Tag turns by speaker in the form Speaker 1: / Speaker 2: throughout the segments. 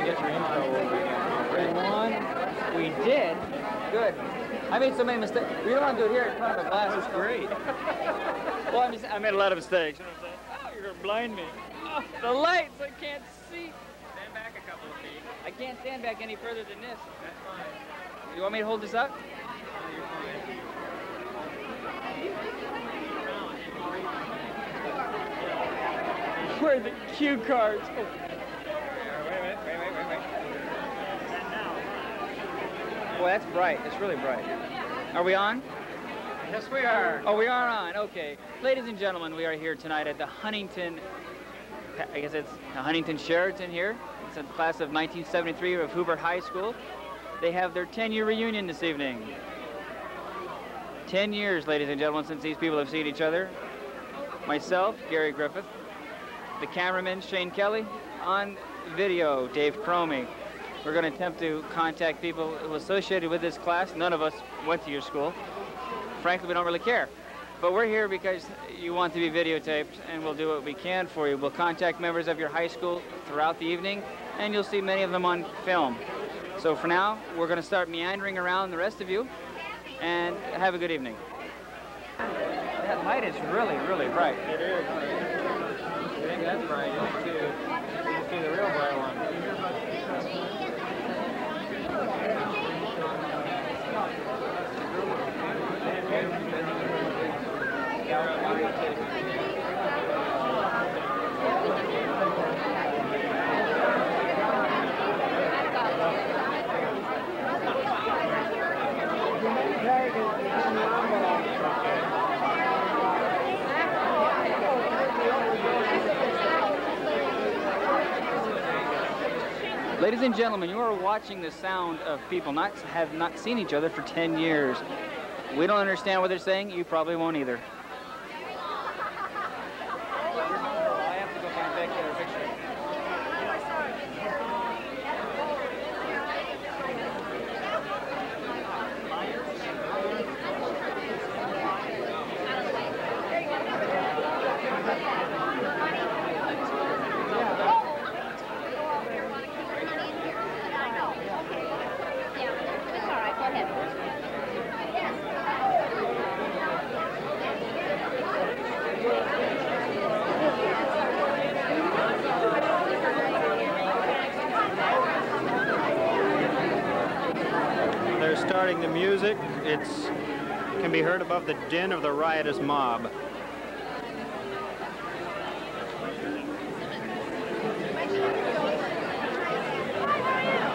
Speaker 1: Get your info over. We did. Good. I made so many mistakes. We don't want to do it here in front of a glass. It's great. Well, I made a lot of mistakes. You know what I'm saying? Oh, you're going to blind me. Oh, the lights, I can't see.
Speaker 2: Stand back a couple of feet.
Speaker 1: I can't stand back any further than this.
Speaker 2: That's fine.
Speaker 1: You want me to hold this up?
Speaker 2: No, you're fine.
Speaker 1: Where are the cue cards? Oh.
Speaker 2: Wait.
Speaker 1: Boy, that's bright. It's really bright. Are we on?
Speaker 2: Yes, we are.
Speaker 1: Oh, we are on. Okay. Ladies and gentlemen, we are here tonight at the Huntington, I guess it's the Huntington Sheraton here. It's a class of 1973 of Hoover High School. They have their 10-year reunion this evening. 10 years, ladies and gentlemen, since these people have seen each other. Myself, Gary Griffith. The cameraman, Shane Kelly. On video, Dave Cromie. We're going to attempt to contact people who are associated with this class. None of us went to your school. Frankly, we don't really care. But we're here because you want to be videotaped, and we'll do what we can for you. We'll contact members of your high school throughout the evening, and you'll see many of them on film. So for now, we're going to start meandering around the rest of you, and have a good evening. That light is really, really bright.
Speaker 2: It is. I think that's bright. You see the real bright one.
Speaker 1: Ladies and gentlemen, you are watching the sound of people have not seen each other for 10 years. We don't understand what they're saying. You probably won't either. I have to go back to their picture.
Speaker 2: They're starting the music. It can be heard above the din of the riotous mob.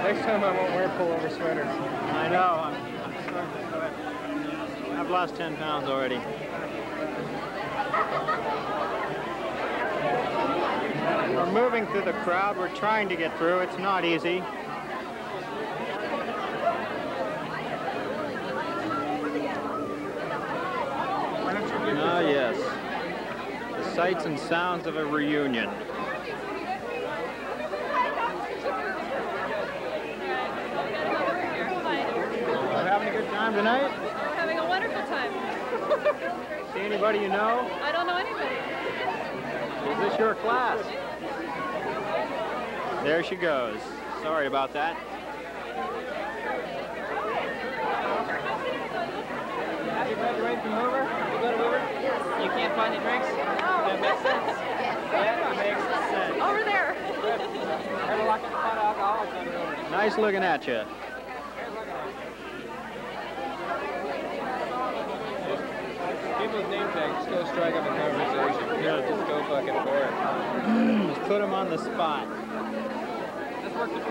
Speaker 2: Next time I won't wear pullover sweaters. I know. I'm starting to sweat. I've lost 10 pounds already. We're moving through the crowd. We're trying to get through. It's not easy. Ah, yes. The sights and sounds of a reunion. We're having a good time tonight?
Speaker 3: We're having a wonderful time.
Speaker 2: See anybody you know?
Speaker 3: I don't know anybody.
Speaker 2: Is this your class? There she goes. Sorry about that.
Speaker 1: You graduate from Hoover? You go to Hoover? You can't find the drinks? That makes sense. Yeah, it makes sense.
Speaker 3: Over there.
Speaker 1: Ever lock in the pot alcohol?
Speaker 2: Nice looking at you.
Speaker 4: People's name tags, just go strike up a conversation. You know, just go fucking for it.
Speaker 2: Just put them on the spot.
Speaker 1: Let's work it.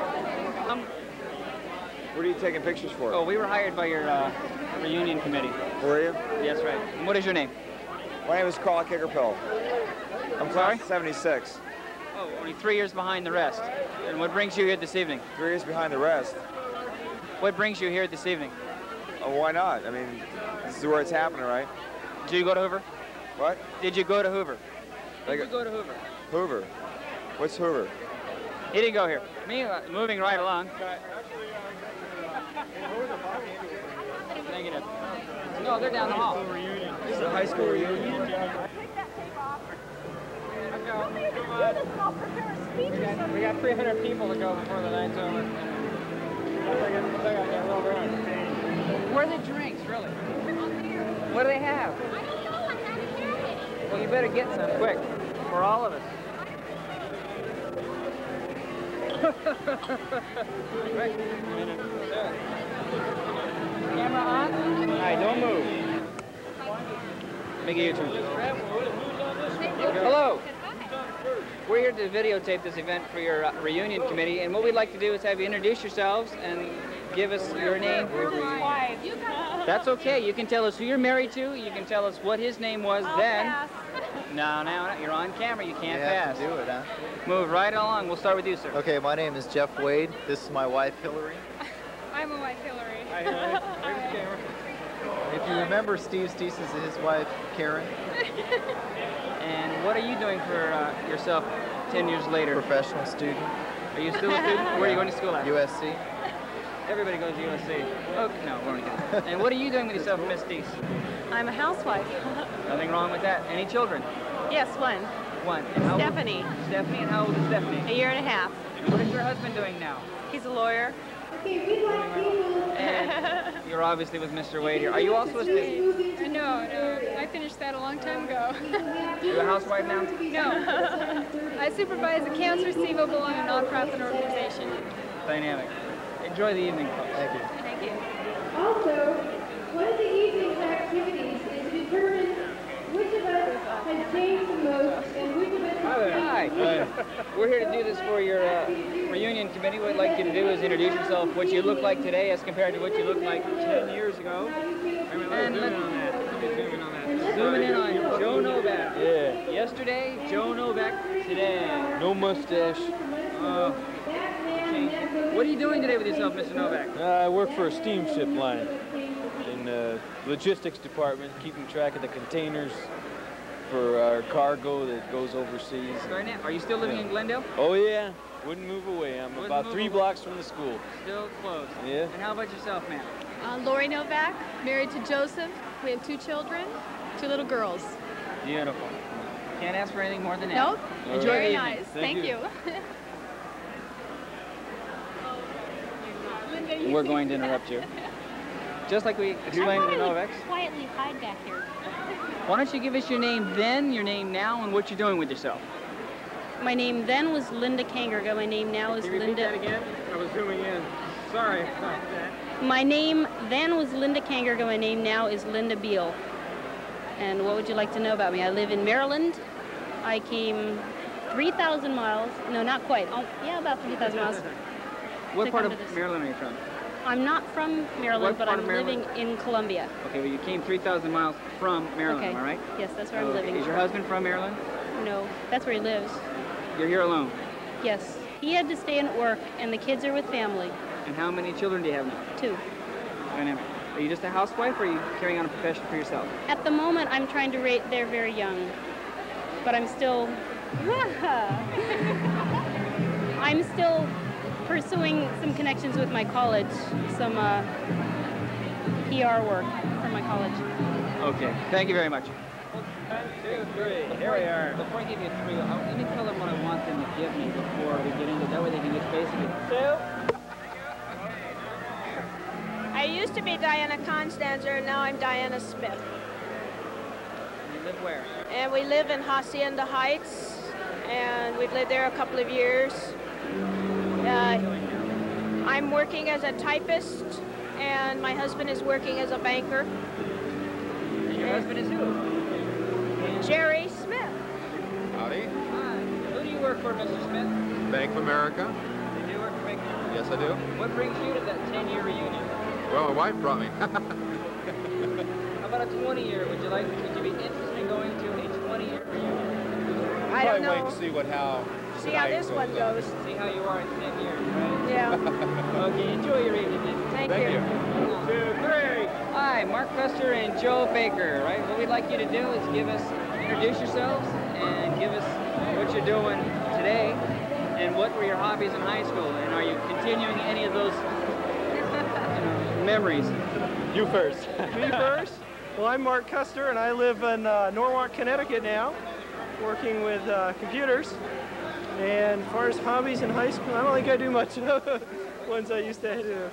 Speaker 4: What are you taking pictures for?
Speaker 1: Oh, we were hired by your reunion committee.
Speaker 4: Were you?
Speaker 1: Yes, right. And what is your name?
Speaker 4: My name is Carl Kickerpill. I'm
Speaker 1: Sorry?
Speaker 4: class 76.
Speaker 1: Oh, only 3 years behind the rest. And what brings you here this evening?
Speaker 4: 3 years behind the rest.
Speaker 1: What brings you here this evening?
Speaker 4: Oh, why not? I mean, this is where it's happening, right?
Speaker 1: Did you go to Hoover?
Speaker 4: What?
Speaker 1: Did you go to Hoover?
Speaker 4: Like
Speaker 1: Did you go to Hoover?
Speaker 4: Hoover. What's Hoover?
Speaker 1: He didn't go here. Me, moving right along. Negative. No, they're down the hall.
Speaker 4: This is a high school reunion.
Speaker 2: We got 300 people to go before the night's over.
Speaker 1: Where are the drinks, really? What do they have? Well, you better get some quick for all of us. Right. Camera on? All right, don't move. Make a U-turn. Hello. We're here to videotape this event for your reunion committee, and what we'd like to do is have you introduce yourselves and give us your name. That's okay. You can tell us who you're married to. You can tell us what his name was then. No, you're on camera. You can't pass.
Speaker 5: You have to do it, huh?
Speaker 1: Move right along. We'll start with you, sir.
Speaker 5: Okay, my name is Jeff Wade. This is my wife, Hillary.
Speaker 3: I'm a wife, Hillary.
Speaker 2: Hi, Hillary. Here's the camera.
Speaker 5: If you remember, Steve Steese is his wife, Karen.
Speaker 1: And what are you doing for yourself 10 years later?
Speaker 5: Professional student.
Speaker 1: Are you still a student? Where are you going to school at?
Speaker 5: USC.
Speaker 1: Everybody goes to USC. Okay, no, we're only kidding. And what are you doing with yourself, Miss Steese?
Speaker 3: I'm a housewife.
Speaker 1: Nothing wrong with that. Any children?
Speaker 3: Yes, one.
Speaker 1: One. And how old-
Speaker 3: Stephanie.
Speaker 1: Stephanie, and how old is Stephanie?
Speaker 3: A year and a half.
Speaker 1: What is your husband doing now?
Speaker 3: He's a lawyer.
Speaker 1: And you're obviously with Mr. Wade here. Are you also a student?
Speaker 3: No. I finished that a long time ago.
Speaker 1: You're a housewife now?
Speaker 3: No. I supervise accounts receivable on a nonprofit organization.
Speaker 1: Dynamic. Enjoy the evening, folks.
Speaker 5: Thank you.
Speaker 3: Thank you.
Speaker 6: Also, one of the evening's activities is to determine which of us has changed the most and which of us has
Speaker 1: Hi. We're here to do this for your reunion committee. What I'd like you to do is introduce yourself, what you look like today as compared to what you looked like 10 years ago. And zooming in on Joe Novak.
Speaker 4: Yeah.
Speaker 1: Yesterday, Joe Novak today.
Speaker 4: No mustache.
Speaker 1: What are you doing today with yourself, Mr. Novak?
Speaker 4: I work for a steamship line in the logistics department, keeping track of the containers for our cargo that goes overseas.
Speaker 1: Are you still living in Glendale?
Speaker 4: Oh yeah, wouldn't move away. I'm
Speaker 1: Wouldn't
Speaker 4: about
Speaker 1: move
Speaker 4: 3
Speaker 1: away.
Speaker 4: blocks from the school.
Speaker 1: Still close.
Speaker 4: Yeah.
Speaker 1: And how about yourself, ma'am?
Speaker 3: Lori Novak, married to Joseph. We have 2 children, 2 little girls.
Speaker 1: Beautiful. Can't ask for anything more than that.
Speaker 3: Nope.
Speaker 4: All
Speaker 1: Enjoy
Speaker 4: right.
Speaker 3: Very
Speaker 1: the evening.
Speaker 3: nice.
Speaker 4: Thank
Speaker 3: Thank
Speaker 4: you.
Speaker 3: you.
Speaker 1: We're going to interrupt you. Just like we explained to the Novaks.
Speaker 7: Quietly hide back here.
Speaker 1: Why don't you give us your name then, your name now, and what you're doing with yourself?
Speaker 7: My name then was Linda Kangerga. My name now is
Speaker 2: Can you repeat that
Speaker 7: Linda.
Speaker 2: again? I was zooming in. Sorry about that.
Speaker 7: My name then was Linda Kangerga. My name now is Linda Beal. And what would you like to know about me? I live in Maryland. I came 3,000 miles. No, not quite. Oh, yeah, about 3,000 miles.
Speaker 1: What
Speaker 7: To
Speaker 1: part
Speaker 7: come
Speaker 1: of
Speaker 7: to this.
Speaker 1: Maryland are you from?
Speaker 7: I'm not from Maryland,
Speaker 1: What
Speaker 7: but
Speaker 1: part
Speaker 7: I'm
Speaker 1: of Maryland?
Speaker 7: living in Columbia.
Speaker 1: Okay, well you came 3,000 miles from Maryland,
Speaker 7: Okay.
Speaker 1: am I right?
Speaker 7: Yes, that's where I'm
Speaker 1: Okay.
Speaker 7: living.
Speaker 1: Is your husband from Maryland?
Speaker 7: No, that's where he lives.
Speaker 1: You're here alone.
Speaker 7: Yes. He had to stay and work, and the kids are with family.
Speaker 1: And how many children do you have now?
Speaker 7: 2.
Speaker 1: Dynamic. Are you just a housewife, or are you carrying on a profession for yourself?
Speaker 7: At the moment, I'm trying to rate, they're very young, but I'm still pursuing some connections with my college, some PR work for my college.
Speaker 1: Okay, thank you very much.
Speaker 2: 1, 2, 3. Here we are.
Speaker 1: Before I give you 3, let me tell them what I want them to give me before we get into it. That way they can just basically...
Speaker 2: 2.
Speaker 8: I used to be Diana Constanzer, and now I'm Diana Smith.
Speaker 1: You live where?
Speaker 8: And we live in Hacienda Heights, and we've lived there a couple of years. I'm working as a typist, and my husband is working as a banker.
Speaker 1: And your husband is who?
Speaker 8: Jerry Smith.
Speaker 9: Howdy.
Speaker 1: Hi. Who do you work for, Mr. Smith?
Speaker 9: Bank of America.
Speaker 1: You do work for Bank of America.
Speaker 9: Yes, I do.
Speaker 1: What brings you to that 10-year reunion?
Speaker 9: Well, my wife brought me.
Speaker 1: How about a 20-year? Would you be interested in going to a 20-year reunion?
Speaker 8: I don't
Speaker 9: Probably wait
Speaker 8: know.
Speaker 9: and see what how.
Speaker 8: See how this one goes.
Speaker 1: See how you are in 10 years, right?
Speaker 8: Yeah.
Speaker 1: Okay, enjoy your evening then.
Speaker 8: Thank
Speaker 9: Thank
Speaker 8: you.
Speaker 9: you.
Speaker 2: 2, 3.
Speaker 1: Hi, Mark Fester and Joe Baker, right? What we'd like you to do is introduce yourselves and give us what you're doing today and what were your hobbies in high school, and are you continuing any of those memories?
Speaker 4: You first.
Speaker 1: Me first?
Speaker 2: Well, I'm Mark Custer, and I live in Norwalk, Connecticut now, working with computers. And as far as hobbies in high school, I don't think I do much of the ones I used to do.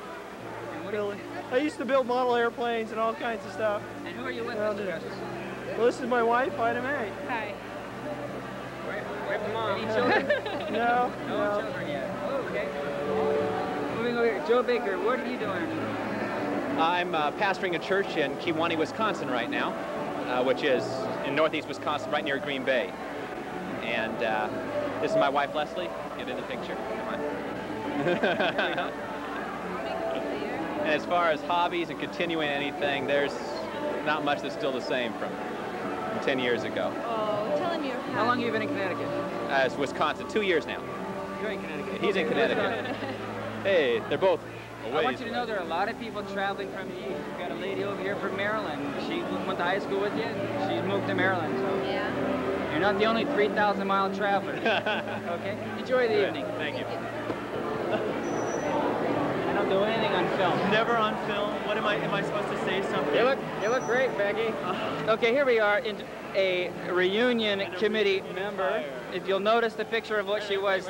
Speaker 2: I used to build model airplanes and all kinds of stuff.
Speaker 1: And who are you with, Mr. Justice?
Speaker 2: Well, this is my wife, Ida May.
Speaker 3: Hi.
Speaker 1: With mom. Any children?
Speaker 2: No.
Speaker 1: No children yet. Oh, okay. Moving over here, Joe Baker, what are you doing?
Speaker 10: I'm pastoring a church in Kewanee, Wisconsin right now, which is in northeast Wisconsin, right near Green Bay. And this is my wife, Leslie. Get in the picture. Come on. And as far as hobbies and continuing anything, there's not much that's still the same from 10 years ago.
Speaker 3: Oh, tell him you're
Speaker 1: How long have you been in Connecticut?
Speaker 10: It's Wisconsin, 2 years now.
Speaker 1: You're in Connecticut.
Speaker 10: He's in Connecticut. Hey, they're both away.
Speaker 1: I want you to know there are a lot of people traveling from the east. We've got a lady over here from Maryland. She went to high school with you. She's moved to Maryland. So
Speaker 3: Yeah.
Speaker 1: you're not the only 3,000-mile traveler. Okay? Enjoy the evening.
Speaker 10: Thank you.
Speaker 1: I don't do anything on film.
Speaker 2: Never on film. What am I supposed to say something?
Speaker 1: You look great, Becky. Okay, here we are in a reunion committee member. If you'll notice the picture of what she was,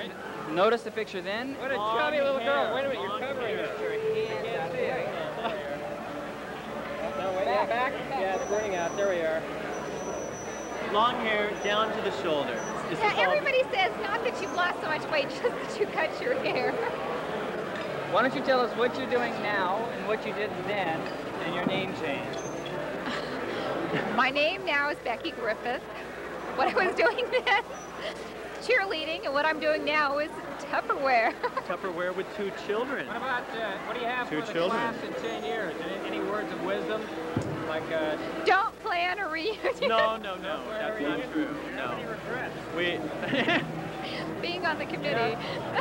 Speaker 1: notice the picture then. What a chubby little girl. Wait a minute, you're covering her. Back? Yeah, it's burning out. There we are.
Speaker 2: Long hair down to the shoulders.
Speaker 11: Yeah, everybody says not that you've lost so much weight, just that you cut your hair.
Speaker 1: Why don't you tell us what you're doing now and what you did then and your name change?
Speaker 11: My name now is Becky Griffith. What I was doing then, cheerleading, and what I'm doing now is Tupperware.
Speaker 2: Tupperware with 2 children.
Speaker 1: What about, what do you have
Speaker 2: 2
Speaker 1: for the
Speaker 2: children.
Speaker 1: class in 10 years? Any words of wisdom? Like,
Speaker 11: Don't plan a reunion.
Speaker 2: No, that's not true. No. We.
Speaker 11: Being on the committee.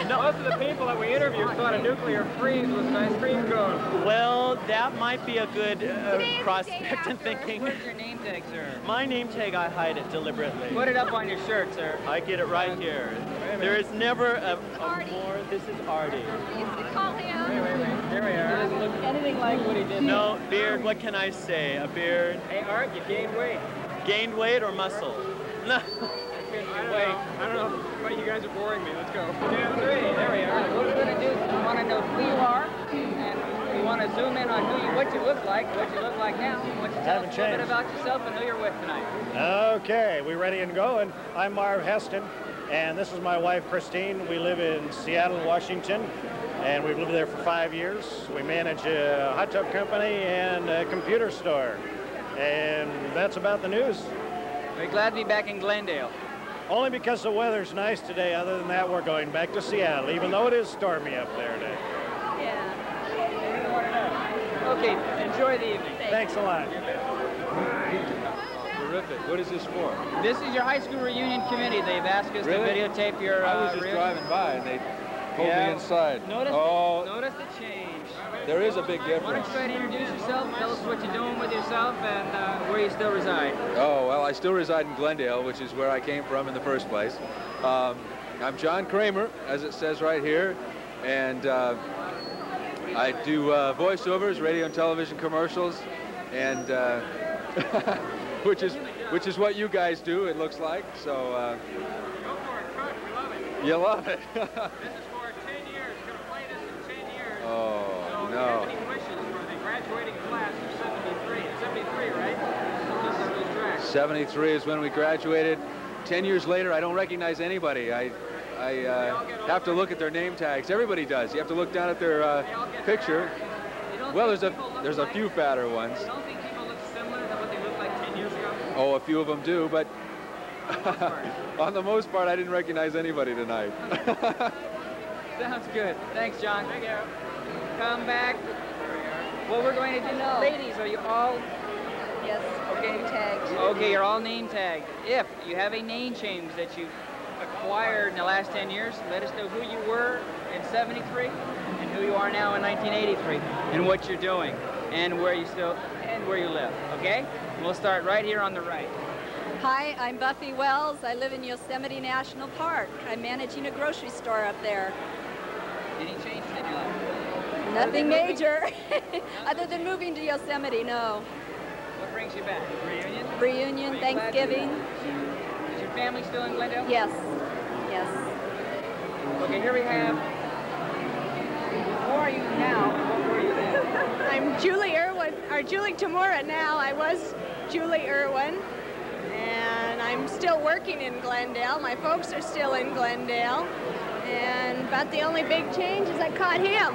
Speaker 1: most of the people that we interviewed thought a nuclear freeze was an ice cream cone.
Speaker 2: Well, that might be a good
Speaker 11: Today's the
Speaker 2: prospect
Speaker 11: day
Speaker 2: in thinking.
Speaker 1: Where's your name tag, sir?
Speaker 2: My name tag, I hide it deliberately.
Speaker 1: Put it up on your shirt, sir.
Speaker 2: I get it right here. There is never a
Speaker 11: Artie.
Speaker 2: more. This is Artie.
Speaker 11: We used to call him.
Speaker 1: Wait. Here we are. He doesn't look anything like what he did.
Speaker 2: No, beard. What can I say? A beard.
Speaker 1: Hey, Art, you gained weight.
Speaker 2: Gained weight or muscle? No.
Speaker 1: I don't know, but you guys are boring me. Let's go. 2, 3. There we are. What we're going to do is we want to know who you are, and we want to zoom in on what you look like now. I want you to tell us a little bit about yourself and who you're with tonight.
Speaker 12: Okay, we ready and going. I'm Marv Heston, and this is my wife, Christine. We live in Seattle, Washington, and we've lived there for 5 years. We manage a hot tub company and a computer store, and that's about the news.
Speaker 1: We're glad to be back in Glendale.
Speaker 12: Only because the weather's nice today. Other than that, we're going back to Seattle, even though it is stormy up there today.
Speaker 3: Yeah.
Speaker 1: Okay, enjoy the evening.
Speaker 12: Thanks a lot.
Speaker 4: Terrific. What is this for?
Speaker 1: This is your high school reunion committee. They've asked us
Speaker 4: Really?
Speaker 1: to videotape your
Speaker 4: I was just
Speaker 1: reunion.
Speaker 4: driving by and they pulled me inside.
Speaker 1: Notice the change.
Speaker 4: There is a big
Speaker 1: Why don't
Speaker 4: difference.
Speaker 1: you try to introduce yourself, tell us what you're doing with yourself, and where you still reside.
Speaker 4: Oh, well, I still reside in Glendale, which is where I came from in the first place. I'm John Kramer, as it says right here, and I do voiceovers, radio and television commercials, and which is what you guys do, it looks like. So you love it.
Speaker 1: This is for 10 years. We're going to play this in 10 years.
Speaker 4: Oh,
Speaker 1: so
Speaker 4: no.
Speaker 1: If you have any wishes for the graduating class of 73? It's 73, right? Just on those tracks.
Speaker 4: 73 is when we graduated. 10 years later, I don't recognize anybody. I have to look at their name tags. Everybody does. You have to look down at their picture. Well, there's a few fatter ones.
Speaker 1: You don't think people look similar to what they looked like 10 years ago?
Speaker 4: Oh, a few of them do, but on the most part, I didn't recognize anybody tonight.
Speaker 1: Sounds good. Thanks, John. Thank you. Come back. What we're going to do now. Ladies, are you all?
Speaker 3: Yes.
Speaker 1: Okay.
Speaker 3: Name tagged.
Speaker 1: Okay, you're all name tagged. If you have a name change that you acquired in the last 10 years, let us know who you were in 73 and who you are now in 1983 and what you're doing and where you live. Okay? We'll start right here on the right.
Speaker 13: Hi, I'm Buffy Wells. I live in Yosemite National Park. I'm managing a grocery store up there.
Speaker 1: Any changes in your life?
Speaker 13: Nothing major, other than moving to Yosemite, no.
Speaker 1: What brings you back? Reunion?
Speaker 13: Reunion, Thanksgiving.
Speaker 1: Is your family still in Glendale?
Speaker 13: Yes. Yes.
Speaker 1: Okay, here we have. Who are you now? What were you then?
Speaker 14: I'm Julie Irwin, or Julie Tamura now. I was Julie Irwin, and I'm still working in Glendale. My folks are still in Glendale, and about the only big change is I caught him.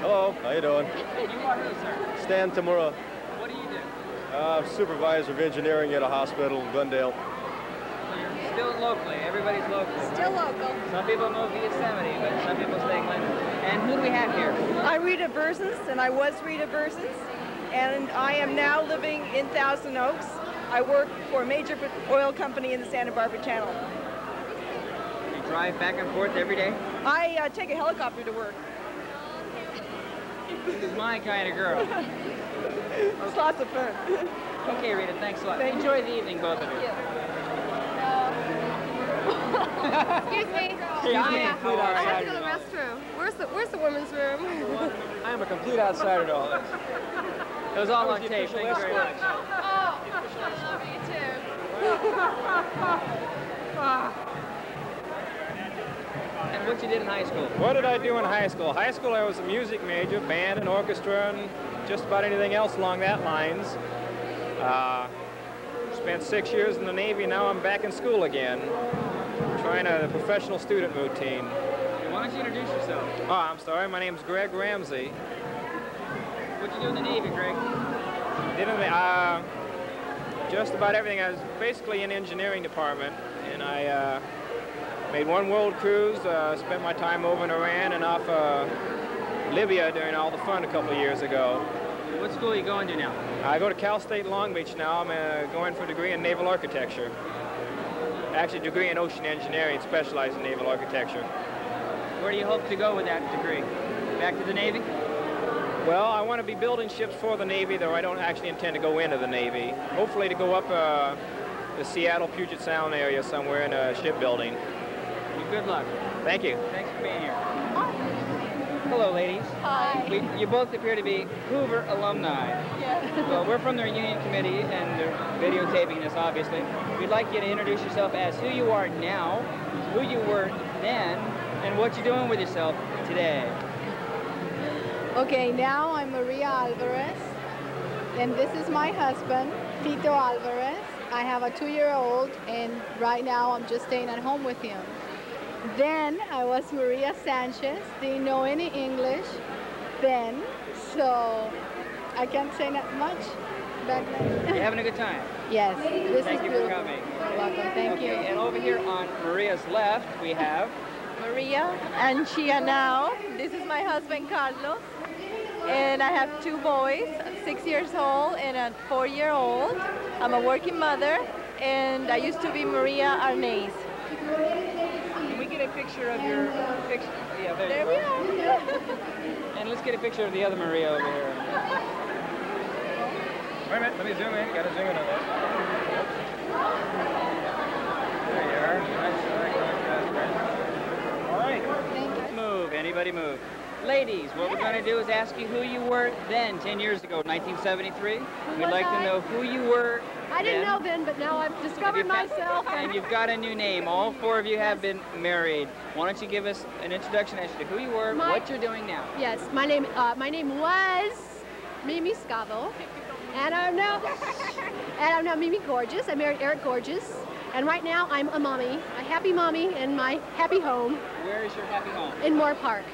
Speaker 15: Hello, how you doing?
Speaker 1: You are who, sir?
Speaker 15: Stan Tamura.
Speaker 1: What do you do?
Speaker 15: Supervisor of engineering at a hospital in Glendale.
Speaker 1: So you're still locally. Everybody's local.
Speaker 14: Still local.
Speaker 1: Some people move to Yosemite, but some people stay in Glendale. And who do we have here?
Speaker 16: I'm Rita Bursons, and I was Rita Bursons, and I am now living in Thousand Oaks. I work for a major oil company in the Santa Barbara Channel.
Speaker 1: You drive back and forth every day?
Speaker 16: I take a helicopter to work.
Speaker 1: This is my kind of girl.
Speaker 16: It's lots of fun.
Speaker 1: Okay, Rita, thanks a lot.
Speaker 16: Thank you.
Speaker 1: Enjoy the evening, both of you.
Speaker 3: Excuse me.
Speaker 1: Excuse me.
Speaker 3: I
Speaker 1: How are
Speaker 3: have to
Speaker 1: you?
Speaker 3: go to the restroom. Where's the women's room?
Speaker 1: I am a complete outsider to all this. It was all on tape. Thank you very much.
Speaker 3: Oh, I love you too.
Speaker 1: And what you did in high school?
Speaker 2: What did I do in high school? High school, I was a music major, band and orchestra, and just about anything else along that lines. Spent 6 years in the Navy. Now I'm back in school again, trying a professional student routine.
Speaker 1: Why don't you introduce yourself?
Speaker 2: Oh, I'm sorry. My name's Greg Ramsey.
Speaker 1: What'd you do in the Navy, Greg?
Speaker 2: Just about everything. I was basically in the engineering department, and I made one world cruise, spent my time over in Iran and off Libya during all the fun a couple of years ago.
Speaker 1: What school are you going to now?
Speaker 2: I go to Cal State Long Beach now. I'm going for a degree in naval architecture. Actually, a degree in ocean engineering, specialized in naval architecture.
Speaker 1: Where do you hope to go with that degree? Back to the Navy?
Speaker 2: Well, I want to be building ships for the Navy, though I don't actually intend to go into the Navy. Hopefully to go up the Seattle, Puget Sound area somewhere in shipbuilding.
Speaker 1: Good luck.
Speaker 2: Thank you.
Speaker 1: Thanks for being here. Hello, ladies.
Speaker 3: Hi.
Speaker 1: You both appear to be Hoover alumni.
Speaker 3: Yeah.
Speaker 1: Well, we're from the reunion committee, and they're videotaping this, obviously. We'd like you to introduce yourself as who you are now, who you were then, and what you're doing with yourself today.
Speaker 17: Okay, now I'm Maria Alvarez, and this is my husband, Tito Alvarez. I have a 2-year-old, and right now I'm just staying at home with him. Then I was Maria Sanchez, didn't know any English then, so I can't say that much back then.
Speaker 1: You having a good time?
Speaker 17: Yes, this
Speaker 1: Thank
Speaker 17: is
Speaker 1: you
Speaker 17: beautiful.
Speaker 1: for coming.
Speaker 17: You're welcome, thank you.
Speaker 1: And over here on Maria's left, we have
Speaker 16: Maria and Chia now. This is my husband, Carlos. And I have 2 boys, 6 years old and a 4-year-old. I'm a working mother, and I used to be Maria Arnaiz.
Speaker 1: Can we get a picture of your picture? Yeah,
Speaker 16: There we are.
Speaker 1: And let's get a picture of the other Maria over here.
Speaker 2: Wait a minute, let me zoom in. Got to zoom in on that. There you are. All right.
Speaker 1: Move. Anybody move. Ladies, what we're going to do is ask you who you were then, 10 years ago, 1973. We'd like to know who you were
Speaker 3: I didn't know then, but now I've discovered myself.
Speaker 1: And you've got a new name. All 4 of you have been married. Why don't you give us an introduction as to who you were, what you're doing now?
Speaker 3: Yes, my name was Mimi Scavo, and I'm now Mimi Gorgeous. I married Eric Gorgeous, and right now I'm a mommy, a happy mommy in my happy home.
Speaker 1: Where is your happy home?
Speaker 3: In Moore Park.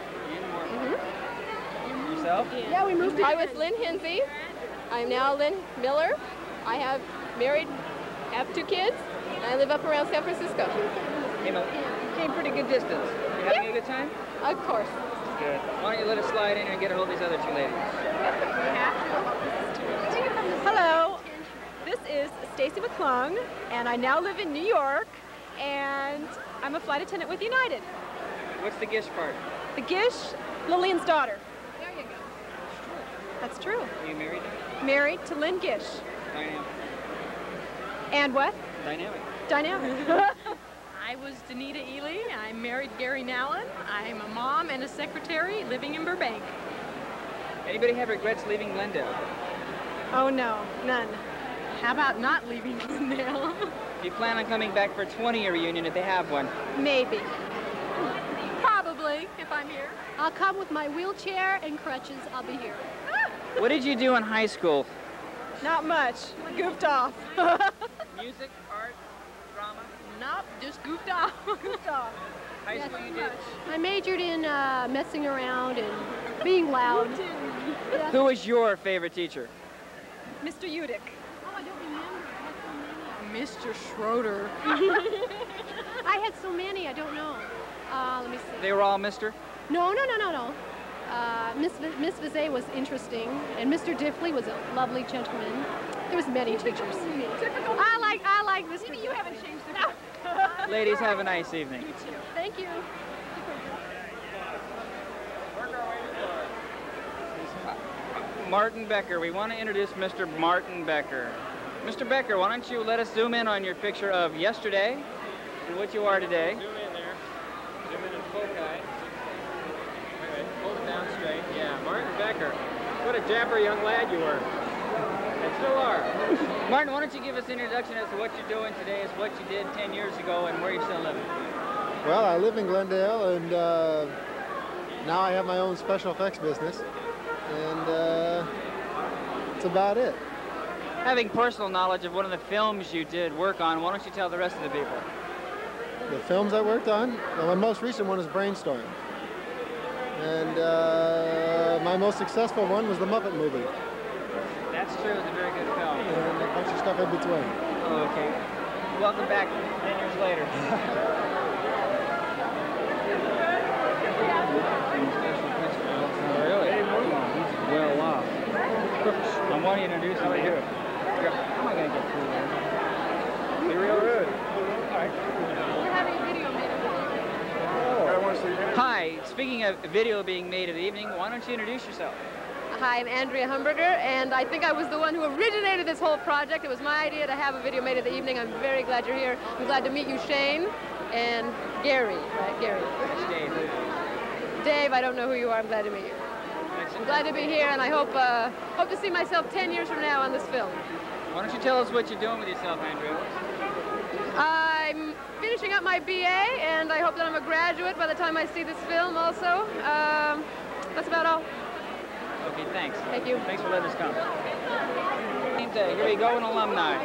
Speaker 1: Yourself?
Speaker 3: Yeah, we moved.
Speaker 14: I was Lynn Hinsey. I'm now Lynn Miller. I have married, have 2 kids, and I live up around San Francisco.
Speaker 1: Came pretty good distance. You having a good time?
Speaker 14: Of course.
Speaker 1: Good. Why don't you let us slide in and get a hold of these other 2 ladies?
Speaker 16: Hello, this is Stacy McClung, and I now live in New York, and I'm a flight attendant with United.
Speaker 1: What's the Gish part?
Speaker 16: The Gish, Lillian's daughter.
Speaker 3: There you go.
Speaker 16: That's true.
Speaker 1: Are you married?
Speaker 16: Married to Lynn Gish.
Speaker 1: Dynamic.
Speaker 16: And what?
Speaker 1: Dynamic.
Speaker 16: Dynamic.
Speaker 18: I was Danita Ely. I married Gary Nallen. I'm a mom and a secretary living in Burbank.
Speaker 1: Anybody have regrets leaving Glendale?
Speaker 18: Oh no, none. How about not leaving Glendale?
Speaker 1: Do you plan on coming back for a 20-year reunion if they have one?
Speaker 18: Maybe. Probably, if I'm here.
Speaker 3: I'll come with my wheelchair and crutches. I'll be here.
Speaker 1: What did you do in high school?
Speaker 18: Not much. Goofed off.
Speaker 1: Music, art, drama?
Speaker 18: Nope, just goofed off. Goofed off.
Speaker 1: High school you did?
Speaker 3: I majored in messing around and being loud. Yeah.
Speaker 1: Who was your favorite teacher?
Speaker 18: Mr. Udick.
Speaker 3: Oh, I don't remember. I had so many.
Speaker 18: Mr. Schroeder.
Speaker 3: I had so many, I don't know. Let me see.
Speaker 1: They were all Mr.?
Speaker 3: No. Miss Vizet was interesting, and Mr. Diffley was a lovely gentleman. There was many teachers. I like Mr.
Speaker 18: Maybe you haven't changed the
Speaker 1: Ladies, have a nice evening.
Speaker 3: You too. Thank you.
Speaker 1: Martin Becker. We want to introduce Mr. Martin Becker. Mr. Becker, why don't you let us zoom in on your picture of yesterday and what you are today.
Speaker 19: Zoom in there. Zoom in foci. Wait, hold it down straight. Yeah, Martin Becker. What a dapper young lad you were. And still are.
Speaker 1: Martin, why don't you give us an introduction as to what you're doing today, as what you did 10 years ago, and where you're still living?
Speaker 20: Well, I live in Glendale, and now I have my own special effects business, and that's about it.
Speaker 1: Having personal knowledge of one of the films you did work on, why don't you tell the rest of the people?
Speaker 20: The films I worked on? Well, my most recent one is Brainstorm. And my most successful one was the Muppet movie.
Speaker 1: That's true, it's a very good film.
Speaker 20: And a bunch of stuff in between.
Speaker 1: Oh, okay. Welcome back 10 years later. Really? He's well off. I want to introduce him. How do you do it? How am I going to get through there? Be real rude. All right.
Speaker 18: We're having a video made of it.
Speaker 1: Hi, speaking of video being made of the evening, why don't you introduce yourself?
Speaker 21: Hi, I'm Andrea Humberger, and I think I was the one who originated this whole project. It was my idea to have a video made of the evening. I'm very glad you're here. I'm glad to meet you, Shane, and Gary, right? Gary.
Speaker 1: Dave.
Speaker 21: Dave, I don't know who you are. I'm glad to meet you. I'm glad to be here, and I hope to see myself 10 years from now on this film.
Speaker 1: Why don't you tell us what you're doing with yourself, Andrea?
Speaker 21: I'm finishing up my BA, and I hope that I'm a graduate by the time I see this film also. That's about all.
Speaker 1: Okay, thanks.
Speaker 21: Thank you.
Speaker 1: Thanks for letting us come. Here we go, an alumni.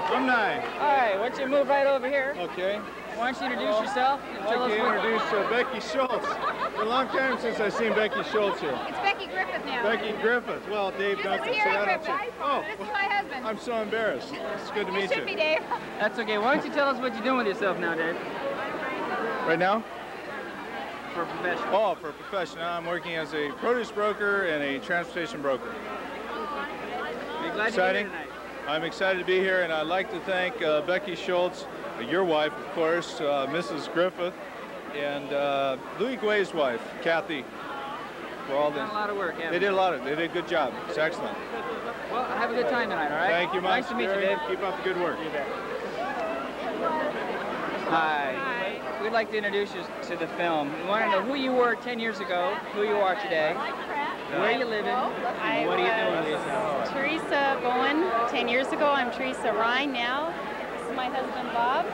Speaker 22: Alumni.
Speaker 1: All right, why don't you move right over here?
Speaker 22: Okay.
Speaker 1: Why don't you introduce yourself? And
Speaker 22: I'd like to introduce Becky Schultz. It's been a long time since I've seen Becky Schultz here.
Speaker 8: It's Becky Griffith now.
Speaker 22: Becky Griffith. Well, Dave Duncan.
Speaker 8: Here, Griffith.
Speaker 22: Oh,
Speaker 8: this is my husband.
Speaker 22: I'm so embarrassed. It's good to meet you.
Speaker 8: You should be, Dave.
Speaker 1: That's okay. Why don't you tell us what you're doing with yourself now, Dave?
Speaker 22: Right now?
Speaker 1: For a profession.
Speaker 22: Oh, for a profession. I'm working as a produce broker and a transportation broker.
Speaker 1: We're glad to be here tonight.
Speaker 22: I'm excited to be here, and I'd like to thank Becky Schultz, your wife, of course, Mrs. Griffith, and Louis Guay's wife, Kathy, for all this.
Speaker 1: They've done a lot of work, haven't
Speaker 22: They did a lot of it. They did a good job. It's excellent.
Speaker 1: Well, have a good time tonight, all right?
Speaker 22: Thank you much.
Speaker 1: Nice to meet you, Dave.
Speaker 22: Keep up the good work.
Speaker 1: Hi. We'd like to introduce you to the film. We want to know who you were 10 years ago, who you are today, where you live in, and what are you doing with yourself?
Speaker 7: Teresa Bowen. 10 years ago, I'm Teresa Ryan now. This is my husband, Bob.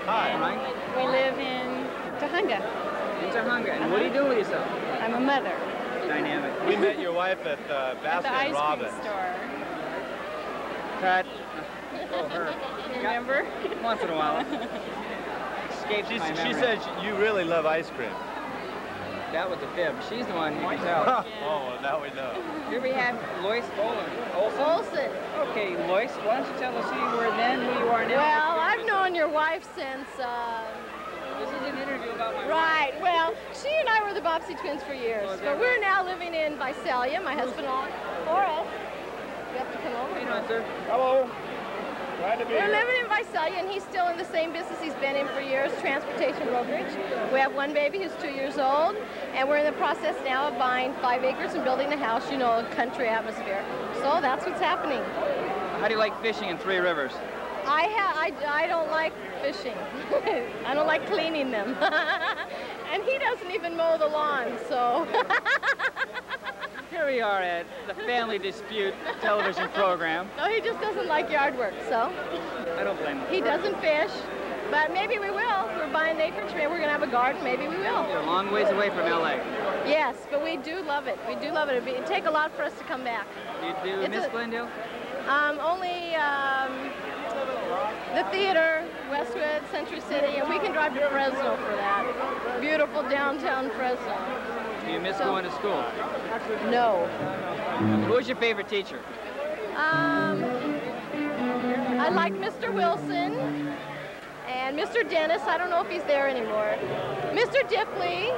Speaker 1: Hi,
Speaker 7: and
Speaker 1: Ryan.
Speaker 7: We live in Tahunga.
Speaker 1: In Tahunga. And what are you doing with yourself?
Speaker 7: I'm a mother.
Speaker 1: Dynamic.
Speaker 22: We met your wife at
Speaker 7: At the ice cream store.
Speaker 1: Cut. Oh, her.
Speaker 7: You remember?
Speaker 1: Once in a while. Escapes my memory.
Speaker 22: She said you really love ice cream.
Speaker 1: That was a fib. She's the one you can tell.
Speaker 22: Oh, now we know.
Speaker 1: Here we have Lois Olson. Okay, Lois, why don't you tell us who you were then, who you are now?
Speaker 21: Well, I've known your wife since...
Speaker 1: This is an interview about my wife.
Speaker 21: Right. Well, she and I were the Bobbsey twins for years, but we're now living in Visalia. My husband on Forrest. You have to come over.
Speaker 1: How you doing, sir?
Speaker 22: Hello. Glad to be
Speaker 21: We're
Speaker 22: here.
Speaker 21: living in Visalia, and he's still in the same business he's been in for years, transportation brokerage. We have one baby who's 2 years old, and we're in the process now of buying 5 acres and building a house, you know, a country atmosphere. So that's what's happening.
Speaker 1: How do you like fishing in Three Rivers?
Speaker 21: I don't like fishing. I don't like cleaning them. And he doesn't even mow the lawn, so.
Speaker 1: Here we are at the Family Dispute television program.
Speaker 21: No, he just doesn't like yard work, so.
Speaker 1: I don't blame him.
Speaker 21: He doesn't fish, but maybe we will. We're buying an acreage, maybe we're going to have a garden, maybe we will.
Speaker 1: You're a long ways away from L.A.
Speaker 21: Yes, but we do love it. We do love it. It'd take a lot for us to come back.
Speaker 1: You do miss Glendale?
Speaker 21: Only the theater, Westwood, Century City, and we can drive to Fresno for that. Beautiful downtown Fresno.
Speaker 1: Do you miss going to school?
Speaker 21: No.
Speaker 1: Who was your favorite teacher?
Speaker 21: I like Mr. Wilson and Mr. Dennis. I don't know if he's there anymore. Mr. Dipley.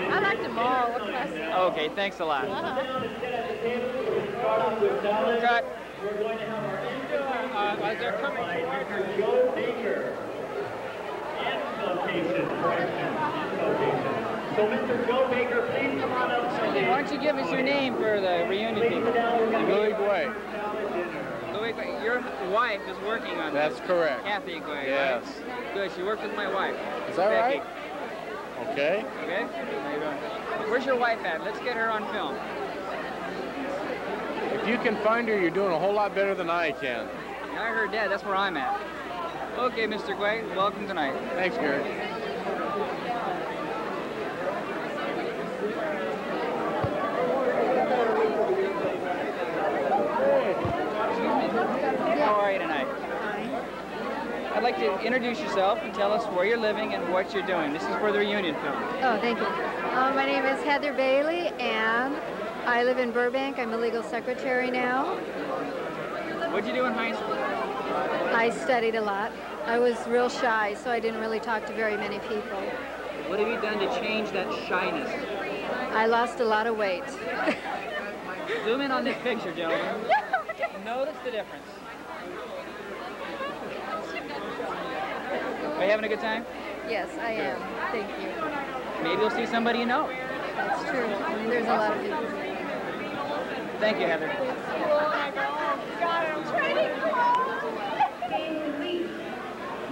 Speaker 21: I liked them all.
Speaker 1: Okay, thanks a lot.
Speaker 19: Cut. As they're coming Joe Baker. So Mr. Joe Baker, please come on up.
Speaker 1: Why don't you give us your name for the reunion people?
Speaker 9: Louis Guay.
Speaker 1: Louis Guay. Your wife is working on
Speaker 9: That's
Speaker 1: this.
Speaker 9: correct.
Speaker 1: Kathy Guay,
Speaker 9: Yes.
Speaker 1: right? Good. She worked with my wife.
Speaker 9: Is that
Speaker 1: Becky.
Speaker 9: right? Okay.
Speaker 1: Okay? How you doing? Where's your wife at? Let's get her on film.
Speaker 9: If you can find her, you're doing a whole lot better than I can.
Speaker 1: I heard that. That's where I'm at. Okay, Mr. Guay, welcome tonight.
Speaker 9: Thanks, Gary.
Speaker 1: How are you tonight? I'd like to introduce yourself and tell us where you're living and what you're doing. This is for the reunion film.
Speaker 5: Oh, thank you. My name is Heather Bailey, and I live in Burbank. I'm a legal secretary now.
Speaker 1: What'd you do in high school?
Speaker 5: I studied a lot. I was real shy, so I didn't really talk to very many people.
Speaker 1: What have you done to change that shyness?
Speaker 5: I lost a lot of weight.
Speaker 1: Zoom in on this picture, gentlemen. Notice the difference. Are you having a good time?
Speaker 5: Yes, I am. Thank you.
Speaker 1: Maybe you'll see somebody you know.
Speaker 5: That's true. There's a lot of people.
Speaker 1: Thank you, Heather.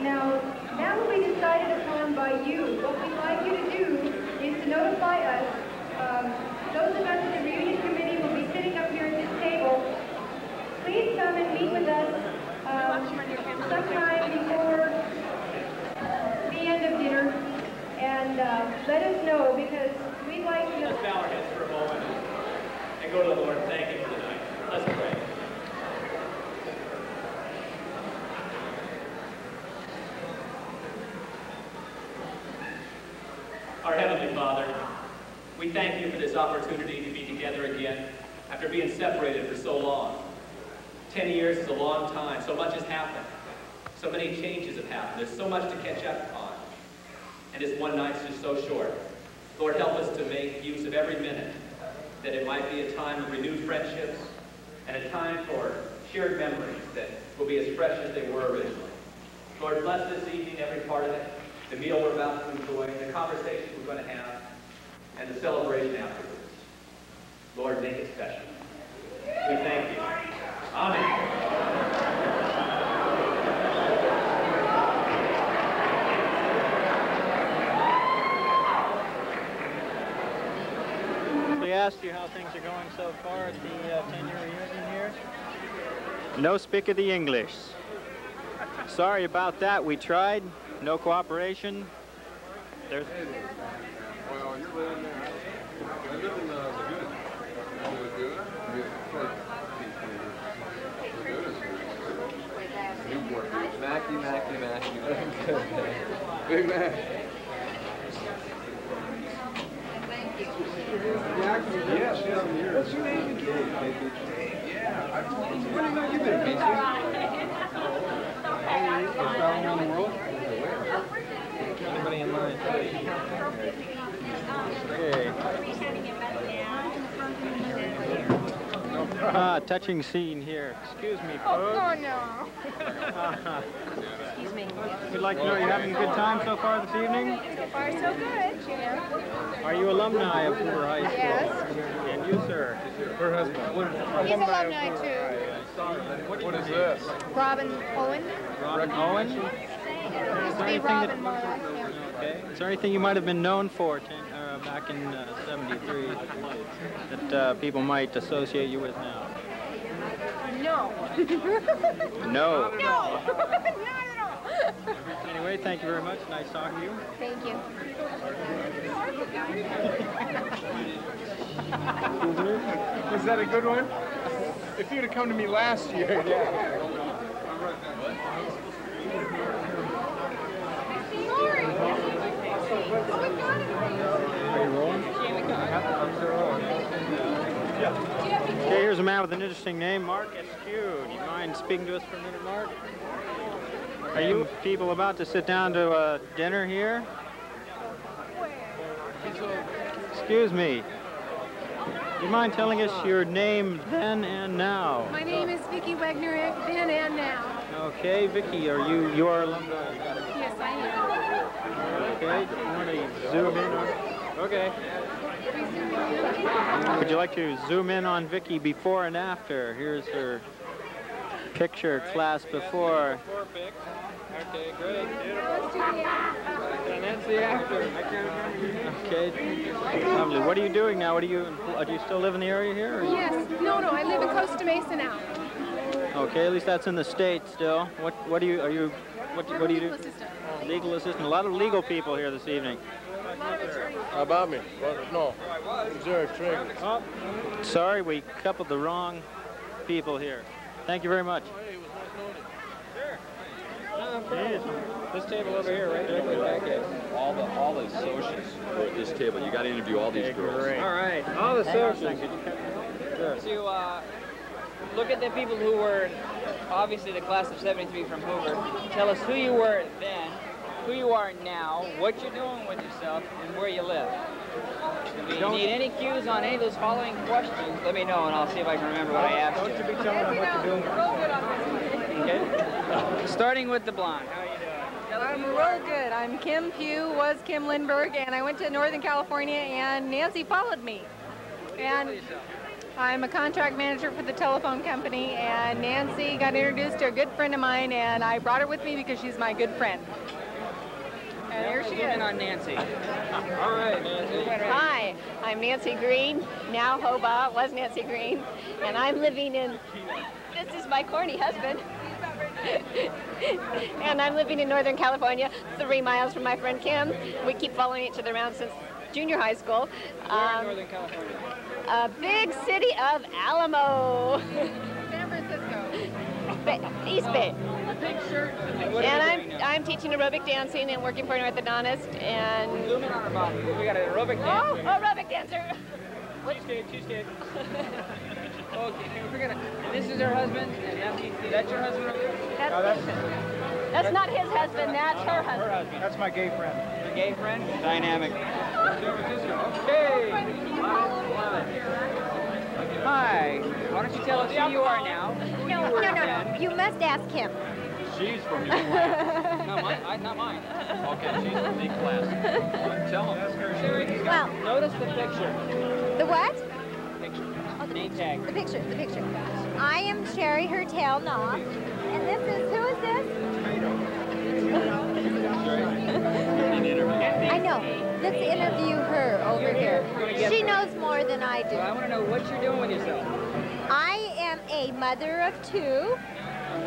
Speaker 6: Now that will be decided upon by you. What we'd like you to do is to notify us. Those of us in the reunion committee will be sitting up here at this table. Please come and meet with us sometime before the end of dinner, and let us know, because we'd like to know.
Speaker 19: Let's bow our heads for a moment and go to the Lord and thank Him for the night. Let's pray. Our Heavenly Father, we thank you for this opportunity to be together again after being separated for so long. 10 years is a long time. So much has happened. So many changes have happened. There's so much to catch up on. And this one night's just so short. Lord, help us to make use of every minute, that it might be a time of renewed friendships and a time for shared memories that will be as fresh as they were originally. Lord, bless this evening, every part of it, the meal we're about to enjoy, the conversation we're going to have, and the celebration afterwards. Lord, make it special. We thank you. Amen.
Speaker 23: We asked you how things are going so far at the 10-year reunion here. No speak of the English. Sorry about that. We tried. No cooperation. There's.
Speaker 9: Well, you're living there. I live in Laguna. Laguna? Newport Beach.
Speaker 24: Mackie.
Speaker 9: Big man. Yes, what's your name again? Yeah, where have you been, Casey? Traveling around the world?
Speaker 23: Anybody in line? Okay. Touching scene here. Excuse me, folks.
Speaker 21: Oh, no.
Speaker 5: Excuse me.
Speaker 23: We'd like to know, you're having a good time so far this evening?
Speaker 21: So far, so good, you know.
Speaker 23: Are you alumni of Hoover High School?
Speaker 21: Yes.
Speaker 23: And you, sir?
Speaker 9: Her husband.
Speaker 21: He's alumni, too.
Speaker 9: What is this?
Speaker 21: Robin Owen.
Speaker 23: Robin Owen?
Speaker 21: Used to be Robin Moore.
Speaker 23: Okay. Is there anything you might have been known for back in '73 that people might associate you with now?
Speaker 21: No.
Speaker 23: No.
Speaker 21: No. Not at all.
Speaker 23: Anyway, thank you very much. Nice talking to you.
Speaker 21: Thank you.
Speaker 9: Was that a good one? If you'd have come to me last year, yeah.
Speaker 23: Okay, here's a man with an interesting name, Mark Eskew. Do you mind speaking to us for a minute, Mark? Are you people about to sit down to dinner here? Excuse me. Do you mind telling us your name then and now?
Speaker 3: My name is Vicki Wagner, then and now.
Speaker 23: Okay, Vicki, are you your alumni?
Speaker 3: Yes, I am.
Speaker 23: Okay, do you want to zoom in on? Okay. Would you like to zoom in on Vicki before and after? Here's her picture, class before.
Speaker 1: Okay, great. Beautiful. And that's the actor. I can't remember your name.
Speaker 23: Okay, lovely. What are you doing now? Do you still live in the area here? Or?
Speaker 3: Yes. No, I live in Costa Mesa now.
Speaker 23: Okay, at least that's in the state still. What do you do?
Speaker 3: Legal assistant.
Speaker 23: Legal assistant. A lot of legal people here this evening.
Speaker 15: How about me? No. Is there a trick?
Speaker 23: Oh, sorry, we coupled the wrong people here. Thank you very much.
Speaker 1: This table over here, right directly back at.
Speaker 4: All the socials are at this table. You got to interview all these girls.
Speaker 23: Great.
Speaker 1: All right, all the socials.
Speaker 23: Sure.
Speaker 1: To look at the people who were obviously the class of '73 from Hoover. Tell us who you were then, who you are now, what you're doing with yourself, and where you live. If you need any cues on any of those following questions, let me know, and I'll see if I can remember what I asked you.
Speaker 23: Don't you be telling them what you're doing.
Speaker 1: Okay. Starting with the blonde. How are you doing?
Speaker 16: I'm real good. I'm Kim Pugh, was Kim Lindbergh, and I went to Northern California, and Nancy followed me. And I'm a contract manager for the telephone company, and Nancy got introduced to a good friend of mine, and I brought her with me because she's my good friend. And here she is.
Speaker 1: On Nancy. All right, Nancy.
Speaker 21: Hi, I'm Nancy Green, now Hoba, was Nancy Green, and I'm living in, this is my corny husband, and I'm living in Northern California, 3 miles from my friend Kim. We keep following each other around since junior high school.
Speaker 1: Where in Northern California?
Speaker 21: A big city of Alamo.
Speaker 3: San Francisco.
Speaker 21: East Bay.
Speaker 1: Big shirt.
Speaker 21: And I'm teaching aerobic dancing and working for an orthodontist, and...
Speaker 1: Zoom in on her body. We got an aerobic
Speaker 21: Oh,
Speaker 1: dancer.
Speaker 21: aerobic dancer.
Speaker 1: Cheesecake. Okay, we're gonna. This is her husband, and that's your husband over there?
Speaker 21: That's not his husband, that's her husband.
Speaker 23: That's my gay friend.
Speaker 1: Your gay friend? Dynamic. Okay. Hi. Why don't you tell us who you are now?
Speaker 21: No. You must ask him.
Speaker 4: She's from your class.
Speaker 1: Not mine.
Speaker 4: Okay, she's from the class. Tell him.
Speaker 21: Well,
Speaker 1: notice the picture.
Speaker 21: The what?
Speaker 1: Picture.
Speaker 21: Oh, the
Speaker 1: Name
Speaker 21: picture.
Speaker 1: tag.
Speaker 21: The picture. I am Sherry Hertel Knopf, and this is, who is this? I know. Let's interview her over here. She knows more than I do.
Speaker 1: Well, I want to know what you're doing with yourself.
Speaker 21: I am a mother of 2,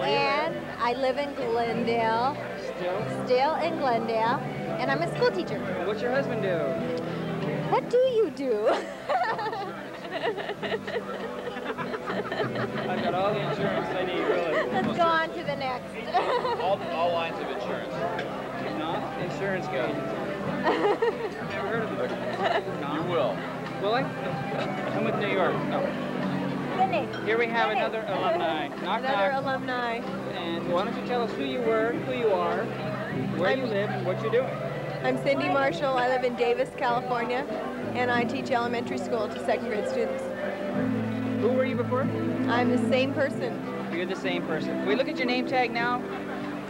Speaker 21: and I live in Glendale. Still in Glendale, and I'm a school teacher.
Speaker 1: What's your husband do?
Speaker 21: What do you do?
Speaker 1: I've got all the insurance I need, really.
Speaker 21: Let's go on to the next.
Speaker 4: all lines of insurance.
Speaker 1: No? Insurance guy. Never heard of it. No?
Speaker 4: You will.
Speaker 1: Will I? I'm with New York. No. Here we have another alumni.
Speaker 16: Another alumni.
Speaker 1: And why don't you tell us who you were, who you are, where you live, and what you're doing?
Speaker 16: I'm Cindy Marshall. I live in Davis, California, and I teach elementary school to 2nd grade students.
Speaker 1: Who were you before?
Speaker 16: I'm the same person.
Speaker 1: You're the same person. Can we look at your name tag now?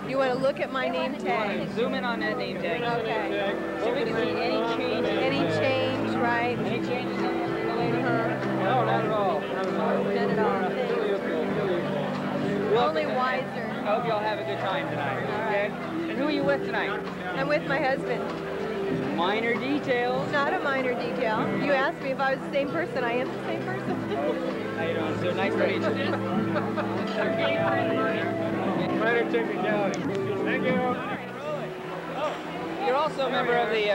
Speaker 16: You want to look at my name tag?
Speaker 1: Zoom in on that name tag.
Speaker 16: Okay.
Speaker 1: So we can see any change.
Speaker 16: Any change, right?
Speaker 1: Any changes in the lady? No, not at all.
Speaker 16: None at all. Only wiser.
Speaker 1: I hope you all have a good time tonight. Okay? And who are you with tonight?
Speaker 16: I'm with my husband.
Speaker 1: Minor details.
Speaker 16: Not a minor detail. You asked me if I was the same person. I am the same person.
Speaker 1: How you doing, sir? Nice to meet you.
Speaker 9: Minor technicality. Thank you.
Speaker 1: You're also a member of the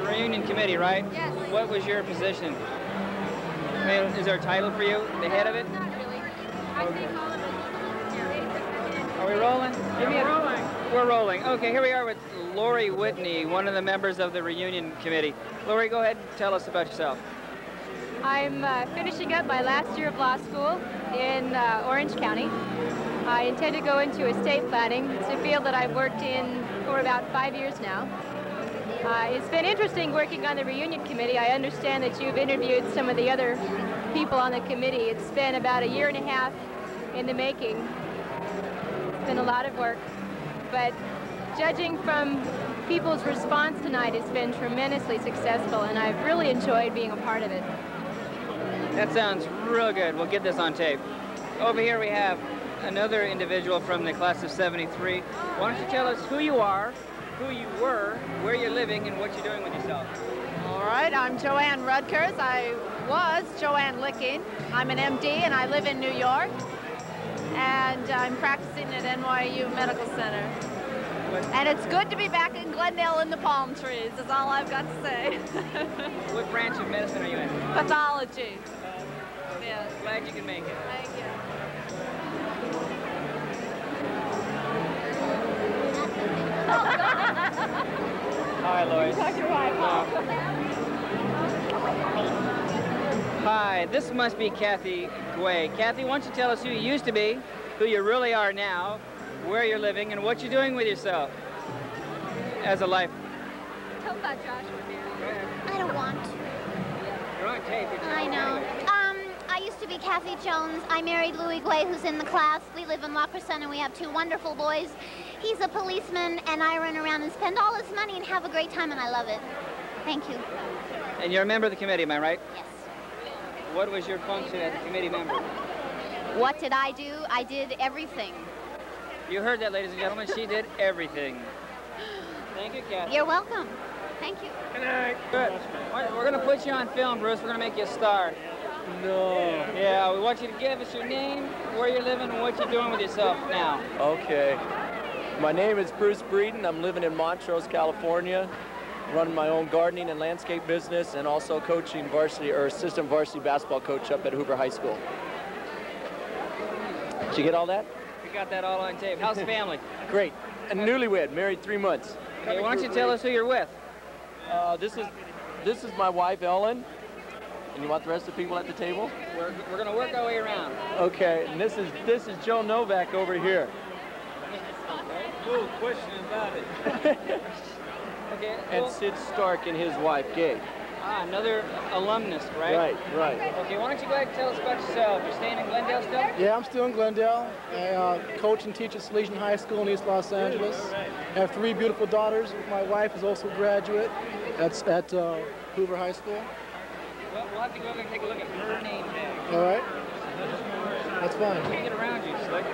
Speaker 1: reunion committee, right?
Speaker 10: Yes.
Speaker 1: What was your position? I mean, is there a title for you? The head of it?
Speaker 10: Not really. I think all of us.
Speaker 1: Are we rolling? We're rolling. Okay, here we are with Lori Whitney, one of the members of the reunion committee. Lori, go ahead and tell us about yourself.
Speaker 10: I'm finishing up my last year of law school in Orange County. I intend to go into estate planning. It's a field that I've worked in for about 5 years now. It's been interesting working on the reunion committee. I understand that you've interviewed some of the other people on the committee. It's been about a year and a half in the making. It's been a lot of work, but judging from people's response tonight, it's been tremendously successful, and I've really enjoyed being a part of it.
Speaker 1: That sounds real good. We'll get this on tape. Over here we have another individual from the class of '73. Why don't you tell us who you are, who you were, where you're living, and what you're doing with yourself?
Speaker 11: All right, I'm Joanne Rudkers. I was Joanne Licking. I'm an MD, and I live in New York. And I'm practicing at NYU Medical Center. And it's good to be back in Glendale in the palm trees, is all I've got to say.
Speaker 1: What branch of medicine are you in?
Speaker 11: Pathology. Yeah.
Speaker 1: Glad you can make it.
Speaker 11: Thank you.
Speaker 1: Hi, Lois.
Speaker 11: Talk to your wife, huh?
Speaker 1: Hi, this must be Kathy Guay. Kathy, why don't you tell us who you used to be, who you really are now, where you're living, and what you're doing with yourself as a life.
Speaker 10: Tell about Joshua, man.
Speaker 12: I don't want to.
Speaker 1: You're on tape.
Speaker 12: I know. I used to be Kathy Jones. I married Louis Guay, who's in the class. We live in La Crescent, and we have 2 wonderful boys. He's a policeman, and I run around and spend all his money and have a great time, and I love it. Thank you.
Speaker 1: And you're a member of the committee, am I right?
Speaker 12: Yes.
Speaker 1: What was your function as a committee member?
Speaker 12: What did I do? I did everything.
Speaker 1: You heard that, ladies and gentlemen. She did everything. Thank you, Kathy.
Speaker 12: You're welcome. Thank you.
Speaker 1: Good night. Good. We're going to put you on film, Bruce. We're going to make you a star.
Speaker 24: No.
Speaker 1: Yeah, we want you to give us your name, where you're living, and what you're doing with yourself now.
Speaker 24: Okay. My name is Bruce Breeden. I'm living in Montrose, California, running my own gardening and landscape business, and also coaching varsity or assistant varsity basketball coach up at Hoover High School. Did you get all that?
Speaker 1: We got that all on tape. How's the family?
Speaker 24: Great. And newlywed, married 3 months.
Speaker 1: Okay, why don't you tell us who you're with?
Speaker 24: This is my wife, Ellen. And you want the rest of the people at the table?
Speaker 1: We're going to work our way around.
Speaker 24: Okay, and this is Joe Novak over here.
Speaker 9: No question about it.
Speaker 1: Okay.
Speaker 24: And Sid Stark and his wife, Gabe.
Speaker 1: Ah, another alumnus, right?
Speaker 24: Right.
Speaker 1: Okay, why don't you go ahead and tell us about yourself? You're staying in Glendale still?
Speaker 25: Yeah, I'm still in Glendale. I coach and teach at Salesian High School in East Los Angeles. I have 3 beautiful daughters. My wife is also a graduate at Hoover High School.
Speaker 1: Well, we'll have to go over and take a look at her name tag.
Speaker 25: All right. That's fine.
Speaker 1: Can't get around you, Slick.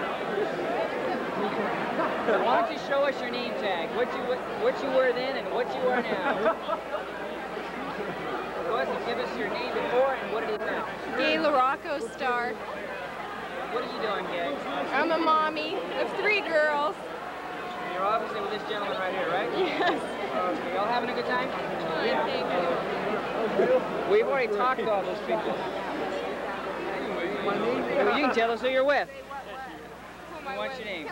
Speaker 1: Why don't you show us your name tag? What you were then and what you are now. Go ahead and give us your name before and what it is now.
Speaker 14: Gay LaRocco Stark.
Speaker 1: What are you doing, Gay?
Speaker 14: I'm a mommy of 3 girls.
Speaker 1: You're obviously with this gentleman right here, right?
Speaker 14: Yes.
Speaker 1: Okay, y'all having a good time?
Speaker 14: Yeah, thank you.
Speaker 1: We've already talked to all those people. You can tell us who you're with. What's your name?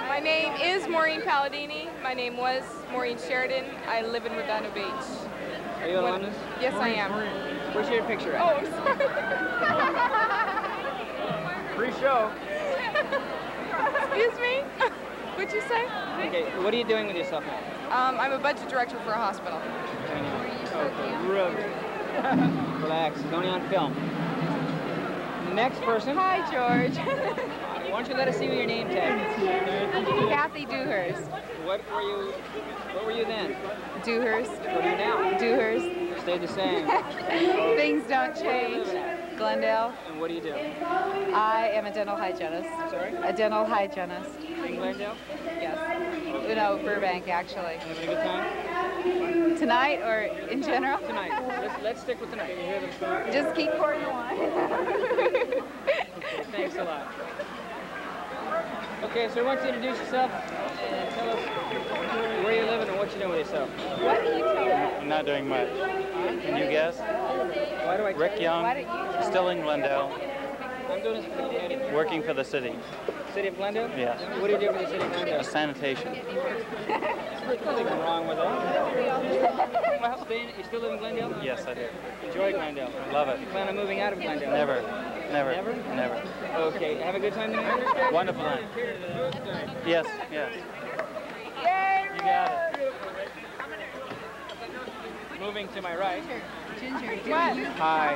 Speaker 14: My name is Maureen Palladini. My name was Maureen Sheridan. I live in Redondo Beach.
Speaker 1: Are you an alumnus?
Speaker 14: Yes, I am.
Speaker 1: Where's your picture at?
Speaker 14: Oh, I'm sorry.
Speaker 1: Free show.
Speaker 14: Excuse me? What'd you say?
Speaker 1: Okay, what are you doing with yourself now?
Speaker 14: I'm a budget director for a hospital.
Speaker 1: Okay, real good. Relax, it's only on film. Next person.
Speaker 14: Hi, George.
Speaker 1: Why don't you let us see your name tag?
Speaker 14: Kathy Dewhurst.
Speaker 1: What were you then?
Speaker 14: Dewhurst.
Speaker 1: What are you now?
Speaker 14: Dewhurst.
Speaker 1: Stayed the same.
Speaker 14: Things don't change.
Speaker 2: Glendale.
Speaker 1: And what do you do?
Speaker 2: I am a dental hygienist.
Speaker 1: Sorry?
Speaker 2: A dental hygienist.
Speaker 1: In Glendale?
Speaker 2: Yes. No, Burbank, actually.
Speaker 1: Having a good time?
Speaker 2: Tonight or in general?
Speaker 1: Tonight. Let's stick with tonight. You hear them?
Speaker 2: Just keep pouring the wine.
Speaker 1: Okay, thanks a lot. Okay, so I want you to introduce yourself and tell us where you're living and what you're doing with yourself.
Speaker 2: What do you tell me?
Speaker 23: I'm not doing much. Can you guess?
Speaker 1: Why do I
Speaker 23: Rick Young, still in Glendale,
Speaker 1: I'm doing this for the community.
Speaker 23: working for the city.
Speaker 1: City of Glendale?
Speaker 23: Yes.
Speaker 1: What do you do for the city of Glendale?
Speaker 23: Sanitation.
Speaker 1: There's nothing wrong with that. Well, you still live in Glendale?
Speaker 23: Yes, I do.
Speaker 1: Enjoy Glendale.
Speaker 23: Love it.
Speaker 1: You plan on moving out of Glendale?
Speaker 23: Never. Never.
Speaker 1: Never?
Speaker 23: Never.
Speaker 1: Okay, have a good time tonight?
Speaker 23: Wonderful night. Yes, yes. You got it.
Speaker 1: Moving to my right.
Speaker 2: Ginger.
Speaker 1: What? Hi.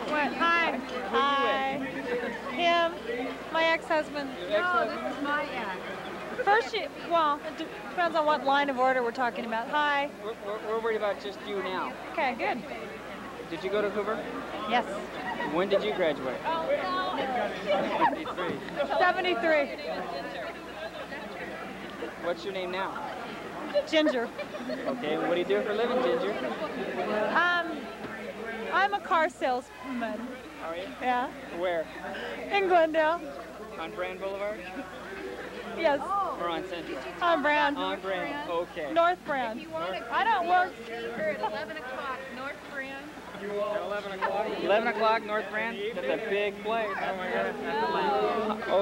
Speaker 2: What? Hi. Hi. Him. My ex-husband.
Speaker 1: No,
Speaker 2: this is my ex. First, well, it depends on what line of order we're talking about. Hi.
Speaker 1: We're worried about just you now.
Speaker 2: Okay, good.
Speaker 1: Did you go to Hoover?
Speaker 2: Yes.
Speaker 1: When did you graduate?
Speaker 2: 73. 73.
Speaker 1: What's your name now?
Speaker 2: Ginger.
Speaker 1: Okay, what do you do for a living, Ginger?
Speaker 2: I'm a car salesman.
Speaker 1: Are you?
Speaker 2: Yeah.
Speaker 1: Where?
Speaker 2: In Glendale.
Speaker 1: On Brand Boulevard?
Speaker 2: Yes.
Speaker 1: Or on Central?
Speaker 2: On Brand.
Speaker 1: On Brand, okay.
Speaker 2: North Brand. I don't work.
Speaker 10: At 11 o'clock, North Brand.
Speaker 1: 11 o'clock? 11 o'clock, North Brand? That's a big place. Oh my God.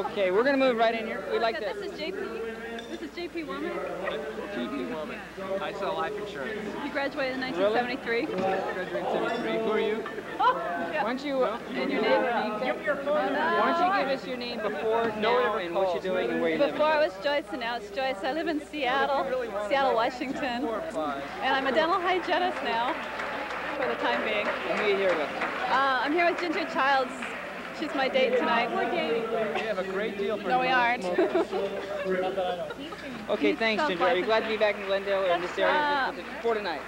Speaker 1: Okay, we're going to move right in here. We like this.
Speaker 10: This is JP. This is JP Woman.
Speaker 1: JP Woman. I sell life insurance.
Speaker 10: You graduated in 1973.
Speaker 1: Graduated in 73. Who are you? Why don't you,
Speaker 10: And your name?
Speaker 1: give your phone. Why don't you give us your name before, now, and what you're doing and where you live?
Speaker 10: Before I was Joyce, and now it's Joyce. I live in Seattle, Washington. And I'm a dental hygienist now, for the time being.
Speaker 1: And who are you here with?
Speaker 10: I'm here with Ginger Childs. She's my date tonight. We're dating.
Speaker 1: We have a great deal for you.
Speaker 10: No, we aren't.
Speaker 1: Okay, thanks, Ginger. Are you glad to be back in Glendale or in this area for tonight?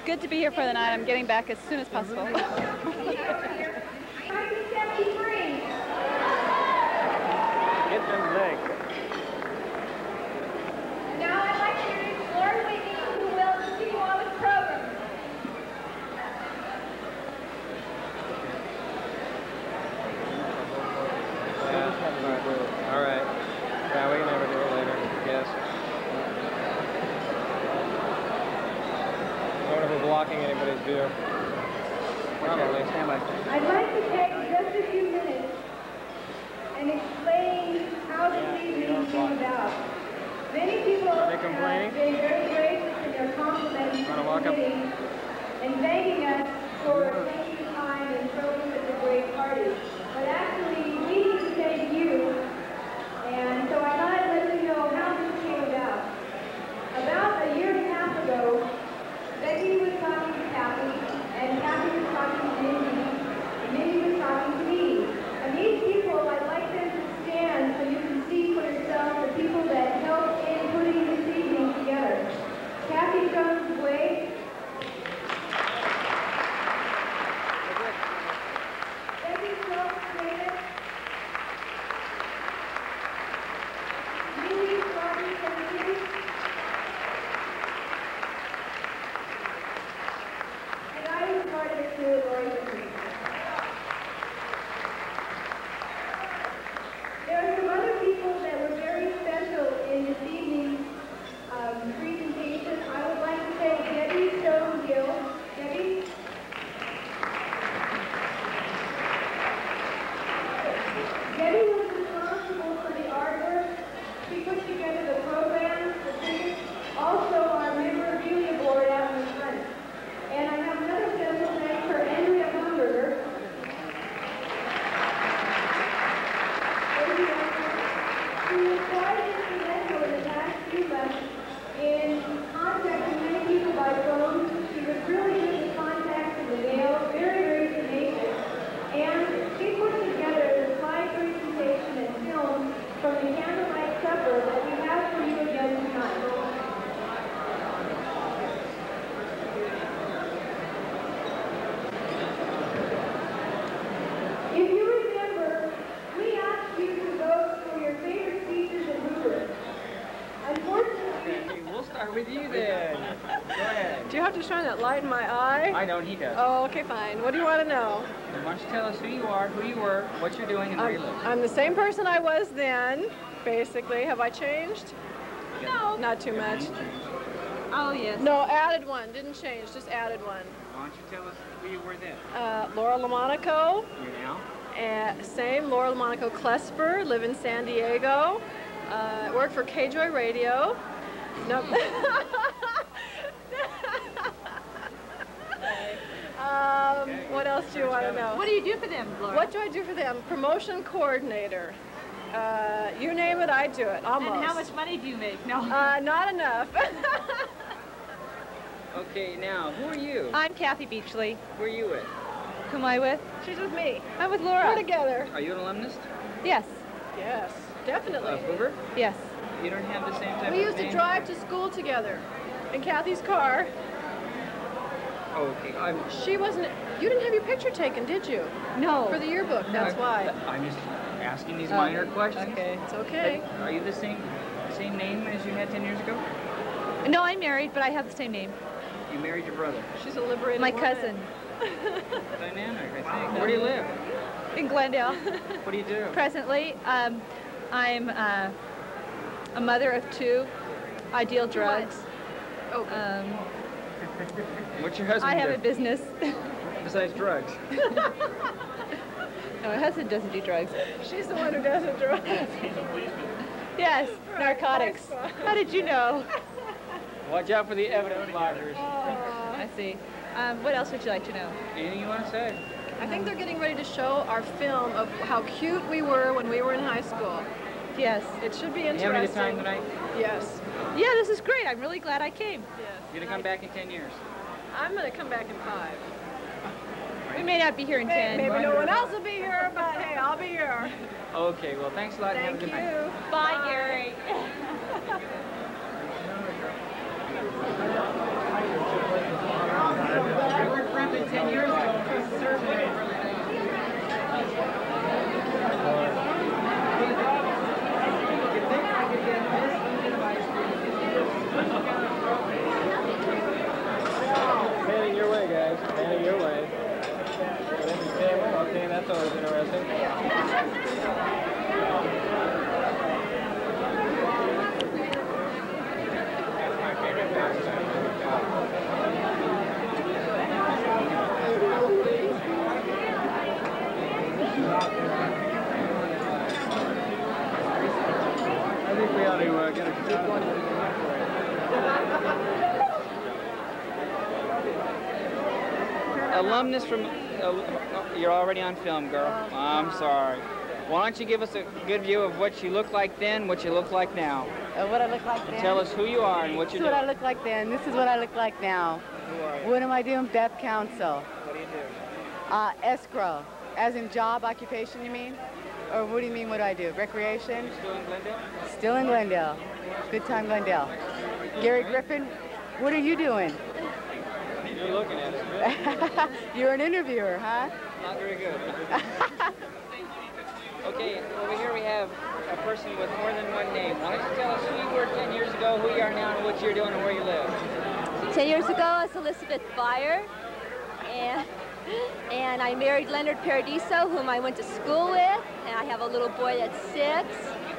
Speaker 10: Good to be here for the night. I'm getting back as soon as possible.
Speaker 23: Get them legs.
Speaker 6: Now I'd like to introduce Lord Whitney, who will continue on with the program.
Speaker 22: All right. Yeah, we can never do it later, I guess. I wonder if we're blocking anybody's view. Probably. Stand by.
Speaker 6: I'd like to take just a few minutes and explain how this evening came about. Many people have been very gracious in their compliments to the committee and thanking us for taking time and throwing such a great party. But actually, we need to thank you, and so I thought I'd let you know how this came about. About a year and a half ago, Becky was talking to Kathy, and Kathy was talking to Mindy, and Mindy was talking to me. And these people, I'd like them to stand so you can see for yourself the people that helped in putting this evening together. Kathy Jones Wade. Becky Schultz,
Speaker 1: with you then. Go ahead.
Speaker 14: Do you have to shine that light in my eye?
Speaker 1: I don't, he does.
Speaker 14: Oh, okay, fine. What do you want to know?
Speaker 1: Why don't you tell us who you are, who you were, what you're doing, and where you live?
Speaker 14: I'm the same person I was then, basically. Have I changed? No. Not too much.
Speaker 2: Oh, yes.
Speaker 14: No, added one. Didn't change, just added one.
Speaker 1: Why don't you tell us who you were then?
Speaker 14: Laura LaMonaco.
Speaker 1: You now?
Speaker 14: Same, Laura LaMonaco Klesper, live in San Diego. Work for K-Joy Radio. Nope. What else do you want to know?
Speaker 2: What do you do for them, Laura?
Speaker 14: What do I do for them? Promotion coordinator. You name it, I do it, almost.
Speaker 2: And how much money do you make? No.
Speaker 14: Not enough.
Speaker 1: Okay, now, who are you?
Speaker 2: I'm Kathy Beachley.
Speaker 1: Who are you with?
Speaker 2: Who am I with?
Speaker 14: She's with me.
Speaker 2: I'm with Laura.
Speaker 14: We're together.
Speaker 1: Are you an alumnus?
Speaker 2: Yes.
Speaker 14: Yes, definitely.
Speaker 1: Hoover?
Speaker 2: Yes.
Speaker 1: You don't have the same type of
Speaker 14: We used to
Speaker 1: name?
Speaker 14: drive to school together in Kathy's car.
Speaker 1: Okay,
Speaker 14: She wasn't, you didn't have your picture taken, did you?
Speaker 2: No.
Speaker 14: For the yearbook, that's why.
Speaker 1: I'm just asking these minor questions.
Speaker 14: Okay, it's okay.
Speaker 1: Are you the same name as you had 10 years ago?
Speaker 2: No, I'm married, but I have the same name.
Speaker 1: You married your brother.
Speaker 14: She's a liberated
Speaker 2: My
Speaker 14: woman.
Speaker 2: cousin.
Speaker 1: Dynamic, I think. Where do you live?
Speaker 2: In Glendale.
Speaker 1: What do you do?
Speaker 2: Presently, I'm a mother of two. I deal drugs.
Speaker 14: Oh.
Speaker 1: What's your husband
Speaker 2: I have
Speaker 1: do?
Speaker 2: a business.
Speaker 1: Besides drugs?
Speaker 2: No, my husband doesn't do drugs.
Speaker 14: She's the one who doesn't drugs.
Speaker 2: Yes, narcotics. How did you know?
Speaker 1: Watch out for the evidence lockers.
Speaker 2: I see. What else would you like to know?
Speaker 1: Anything you want to say?
Speaker 14: I think they're getting ready to show our film of how cute we were when we were in high school.
Speaker 2: Yes.
Speaker 14: It should be
Speaker 1: You
Speaker 14: interesting.
Speaker 1: having a good time tonight?
Speaker 14: Yes.
Speaker 2: Yeah, this is great. I'm really glad I came.
Speaker 14: Yes.
Speaker 1: You're going to come back in 10 years?
Speaker 14: I'm going to come back in 5.
Speaker 2: We may not be here in 10.
Speaker 14: Maybe no one else will be here, but hey, I'll be here.
Speaker 1: Okay, well, thanks a lot and have a good night.
Speaker 2: Bye, Gary.
Speaker 1: We were friendly 10 years ago. Panning your way, guys. Panning your way. Okay, that's always interesting. I think we ought to get a shot of it. Alumnus from... you're already on film, girl. I'm sorry. Why don't you give us a good view of what you looked like then, what you look like now?
Speaker 8: What I look like then?
Speaker 1: Tell us who you are and what
Speaker 8: This
Speaker 1: you
Speaker 8: is
Speaker 1: do.
Speaker 8: what I look like then. This is what I look like now.
Speaker 1: Who are you?
Speaker 8: What am I doing? Beth Council.
Speaker 1: What do you do?
Speaker 8: Escrow. As in job, occupation, you mean? Or what do you mean, what do I do? Recreation?
Speaker 1: You still in Glendale?
Speaker 8: Still in Glendale. Good time, Glendale. Gary Griffin, what are you doing?
Speaker 1: You're looking at us.
Speaker 8: You're an interviewer, huh?
Speaker 1: Not very good. Okay, over here we have a person with more than one name. Why don't you tell us who you were 10 years ago, who you are now, and what you're doing and where you live?
Speaker 10: 10 years ago, I was Elizabeth Byer, and I married Leonard Paradiso, whom I went to school with, and I have a little boy that's 6,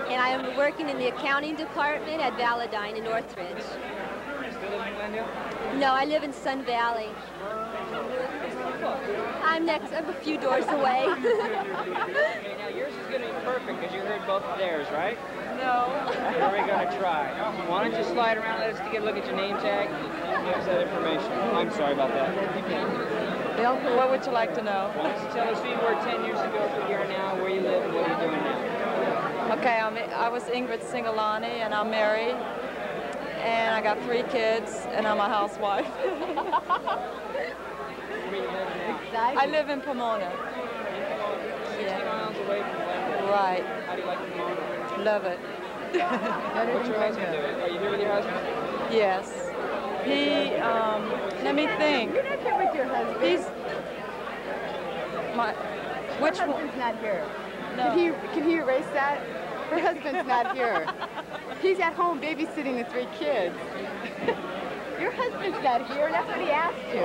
Speaker 10: and I am working in the accounting department at Validine in Northridge.
Speaker 1: You still live in Glendale?
Speaker 10: No, I live in Sun Valley. I'm a few doors away.
Speaker 1: Okay, now yours is going to be perfect because you heard both of theirs, right?
Speaker 14: No.
Speaker 1: What are we going to try? Why don't you slide around, let us get a look at your name tag, and give us that information. I'm sorry about that.
Speaker 13: What would you like to know?
Speaker 1: Why don't you tell us who you were 10 years ago, who you are now, where you live, and what you're doing now?
Speaker 13: Okay, I was Ingrid Singalani, and I'm married, and I got 3 kids, and I'm a housewife. I live in Pomona.
Speaker 1: 60 miles away from Glendale.
Speaker 13: Right.
Speaker 1: How do you like Pomona?
Speaker 13: Love it.
Speaker 1: What's your husband doing? Are you here with your husband?
Speaker 13: Yes. He, let me think.
Speaker 8: You're not here with your husband.
Speaker 13: He's,
Speaker 8: Her husband's not here.
Speaker 13: No.
Speaker 8: Can he erase that? Her husband's not here. He's at home babysitting the 3 kids. Your husband's not here, and that's what he asked you.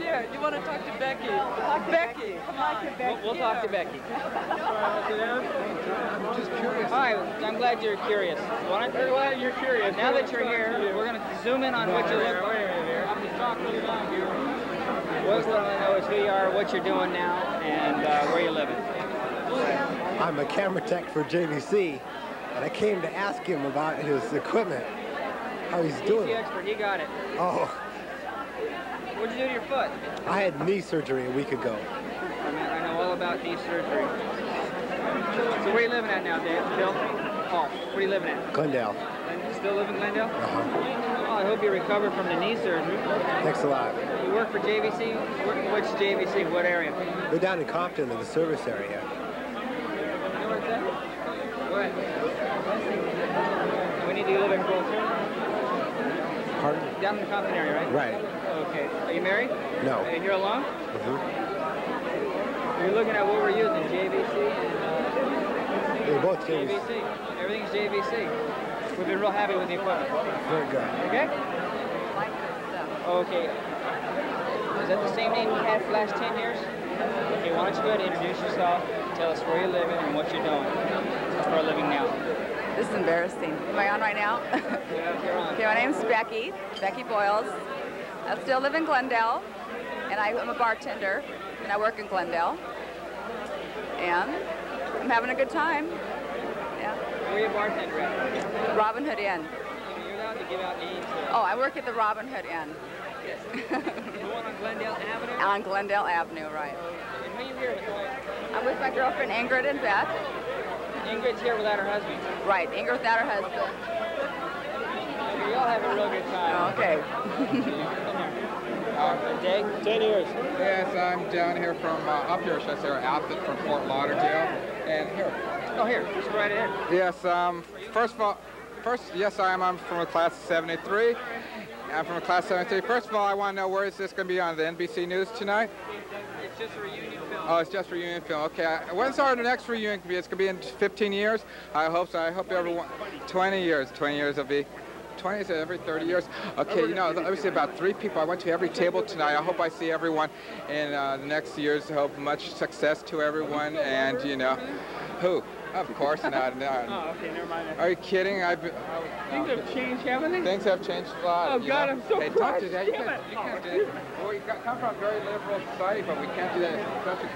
Speaker 13: Yeah, you want to talk to Becky? Becky.
Speaker 8: Come on.
Speaker 1: We'll talk to Becky.
Speaker 9: I'm just curious.
Speaker 1: Hi, I'm glad you're curious.
Speaker 9: I'm glad you're curious.
Speaker 1: Now that you're here, we're going to zoom in on what you look like. I'm just talking to you down here. What we want to know is who you are, what you're doing now, and where you're living.
Speaker 7: I'm a camera tech for JVC, and I came to ask him about his equipment, how he's doing.
Speaker 1: He's the expert. He got it.
Speaker 7: Oh,
Speaker 1: What'd you do to your foot?
Speaker 7: I had knee surgery a week ago.
Speaker 1: I know all about knee surgery. So where are you living at now, Dave? Bill? Oh, where are you living at?
Speaker 7: Glendale.
Speaker 1: You still live in Glendale?
Speaker 7: Uh-huh.
Speaker 1: Oh, I hope you recover from the knee surgery.
Speaker 7: Thanks a lot.
Speaker 1: You work for JVC? Which JVC? What area?
Speaker 7: We're down in Compton in the service area.
Speaker 1: Go ahead. We need to live in closer.
Speaker 7: Pardon?
Speaker 1: Down in the Compton area, right?
Speaker 7: Right.
Speaker 1: Okay. Are you married?
Speaker 7: No.
Speaker 1: And you're alone?
Speaker 7: Mm-hmm.
Speaker 1: You're looking at what we're using, JVC and
Speaker 7: They're both JVC.
Speaker 1: JVC. Everything's JVC. We've been real happy with the equipment.
Speaker 7: Very good.
Speaker 1: Okay? Okay. Is that the same name you had for the last 10 years? Okay, why don't you go ahead and introduce yourself, tell us where you're living and what you're doing for a living now.
Speaker 17: This is embarrassing. Am I on right now?
Speaker 1: Yeah, you're on.
Speaker 17: Okay, my name's Becky Boyles. I still live in Glendale, and I'm a bartender, and I work in Glendale. And I'm having a good time. Yeah.
Speaker 1: Where are you a bartender at?
Speaker 17: Robin Hood Inn.
Speaker 1: You're allowed to give out names.
Speaker 17: Oh, I work at the Robin Hood Inn.
Speaker 1: The one on Glendale Avenue?
Speaker 17: On Glendale Avenue, right.
Speaker 1: And who are you here with?
Speaker 17: I'm with my girlfriend Ingrid and Beth.
Speaker 1: Ingrid's here without her husband.
Speaker 17: Right, Ingrid without her husband.
Speaker 1: We all have a real good time.
Speaker 17: Okay.
Speaker 1: Jake?
Speaker 18: 10 years. Yes, I'm down here from up here, should I say, outfit from Fort Lauderdale. And here.
Speaker 1: Oh, here. Just go right ahead.
Speaker 18: Yes, first of all, yes, I'm from a class of 73. I'm from a class of 73. First of all, I want to know where is this going to be on the NBC News tonight?
Speaker 1: It's just a reunion film.
Speaker 18: Oh, it's just a reunion film. Okay. When's our next reunion going to be? It's going to be in 15 years? I hope so. I hope everyone... 20 years. 20 years will be... 20 is every 30 years. Okay, you know, let me say about 3 people. I went to every table tonight. I hope I see everyone in the next years. I hope much success to everyone. And, you know, who? Of course not.
Speaker 1: Oh, okay, never mind.
Speaker 18: Are you kidding?
Speaker 1: Things have changed, haven't they?
Speaker 18: Things have changed a lot.
Speaker 1: Oh, God, I'm so
Speaker 18: Hey,
Speaker 1: proud.
Speaker 18: don't do that. You can't do that. Well, we come from a very liberal society, but we can't do that.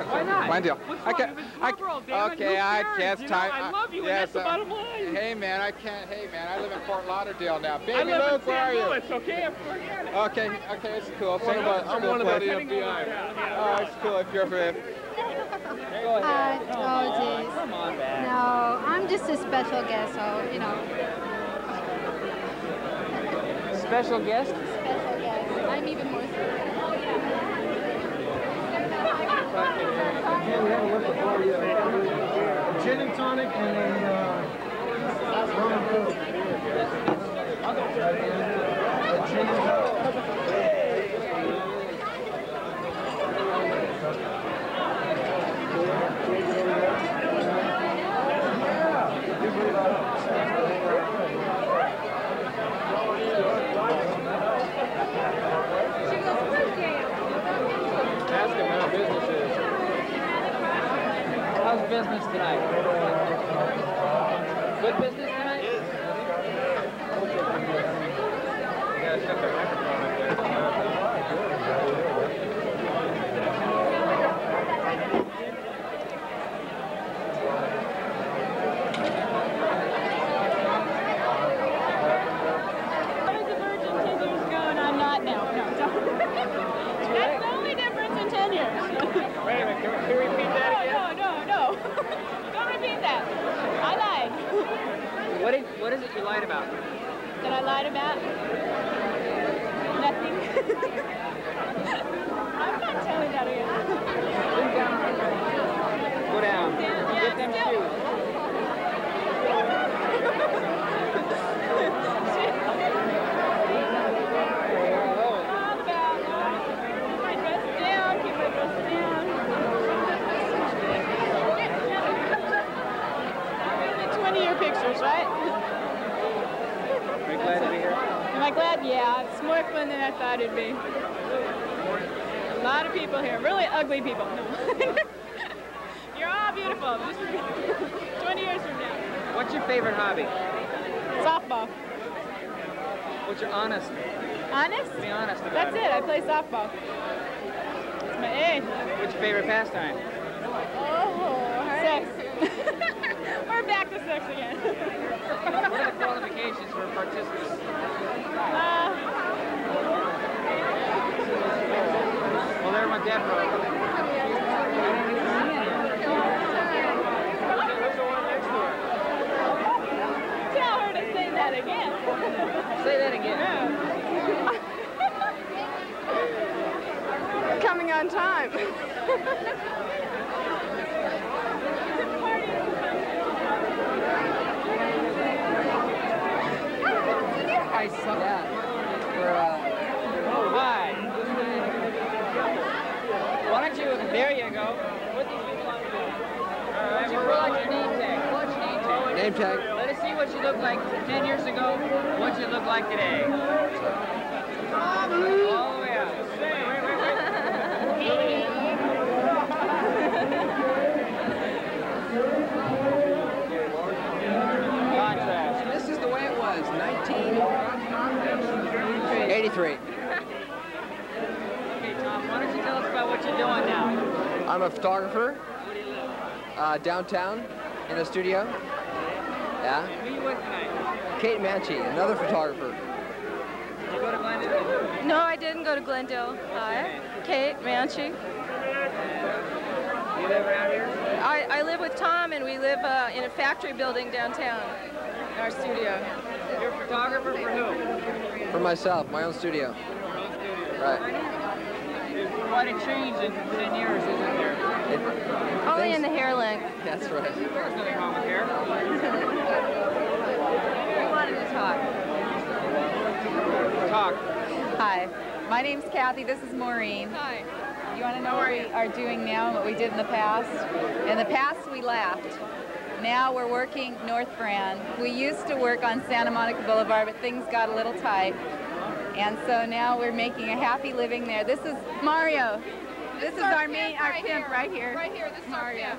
Speaker 1: Why not?
Speaker 18: Glendale.
Speaker 1: What's wrong? If it's liberal, damn it,
Speaker 18: Okay,
Speaker 1: who
Speaker 18: I
Speaker 1: cares?
Speaker 18: guess
Speaker 1: You know,
Speaker 18: time.
Speaker 1: I love you, and
Speaker 18: yes,
Speaker 1: that's the bottom line.
Speaker 18: Hey, man, I can't. Hey, man, I live in Fort Lauderdale now. Baby
Speaker 1: I live
Speaker 18: Luke,
Speaker 1: in
Speaker 18: where are
Speaker 1: St.
Speaker 18: you?
Speaker 1: Louis, okay? Forget it.
Speaker 18: Okay, it's cool.
Speaker 1: I'm one of the
Speaker 18: FBI. Oh, it's cool if you're for.
Speaker 19: Oh, geez.
Speaker 1: Come on, man.
Speaker 19: No, I'm just a special guest, so, you know.
Speaker 1: Special guest?
Speaker 19: Special guest. I'm even more
Speaker 9: Gin and tonic and then rum and coke. Gin and
Speaker 1: Ask him how business is. How's business tonight? Good business tonight? What is it you lied about?
Speaker 10: That I lied about? Nothing. I'm not telling that again.
Speaker 1: Go down. Get them shoes.
Speaker 3: That's right.
Speaker 1: Are you glad to be here?
Speaker 3: Am I glad? Yeah, it's more fun than I thought it'd be. A lot of people here, really ugly people. No. You're all beautiful. This is 20 years from now.
Speaker 1: What's your favorite hobby?
Speaker 3: Softball.
Speaker 1: What's your honest?
Speaker 3: Honest?
Speaker 1: Be honest about
Speaker 3: That's it. I play softball. It's my A.
Speaker 1: What's your favorite pastime?
Speaker 3: Oh, sex. We're back to sex again.
Speaker 1: What are the qualifications for participants? Well, there went that road.
Speaker 3: Tell her to say that again.
Speaker 1: Say that again.
Speaker 3: Coming on time.
Speaker 1: I saw that. Oh, hi. Why don't you, there you go. Put these people on the board. All right, pull out your name tag. Pull out your name tag.
Speaker 24: Name tag.
Speaker 1: Let us see what you look like 10 years ago, what you look like today. All the way out. Contrast.
Speaker 24: This is the way it was, 1983.
Speaker 1: Okay, Tom, why don't you tell us about what you're doing now?
Speaker 24: I'm a photographer downtown in a studio. Yeah.
Speaker 1: And who are you with tonight?
Speaker 24: Kate Manchi, another photographer.
Speaker 1: Did you go to Glendale?
Speaker 13: No, I didn't go to Glendale. Hi, Kate Manchi.
Speaker 1: You live around here?
Speaker 13: I live with Tom, and we live in a factory building downtown, in our studio.
Speaker 1: You're a photographer for who?
Speaker 24: For myself, my own studio. Right.
Speaker 1: There's quite a change in 10 years, isn't there?
Speaker 13: Only in the hair length.
Speaker 24: That's right.
Speaker 1: There's nothing wrong with hair.
Speaker 13: We wanted to talk.
Speaker 1: Talk.
Speaker 5: Hi, my name's Kathy. This is Maureen.
Speaker 13: Hi.
Speaker 5: You want to know what we are doing now and what we did in the past? In the past, we laughed. Now we're working North Brand. We used to work on Santa Monica Boulevard, but things got a little tight. And so now we're making a happy living there. This is Mario. This is our pimp right here.
Speaker 13: Right here, this is Mario.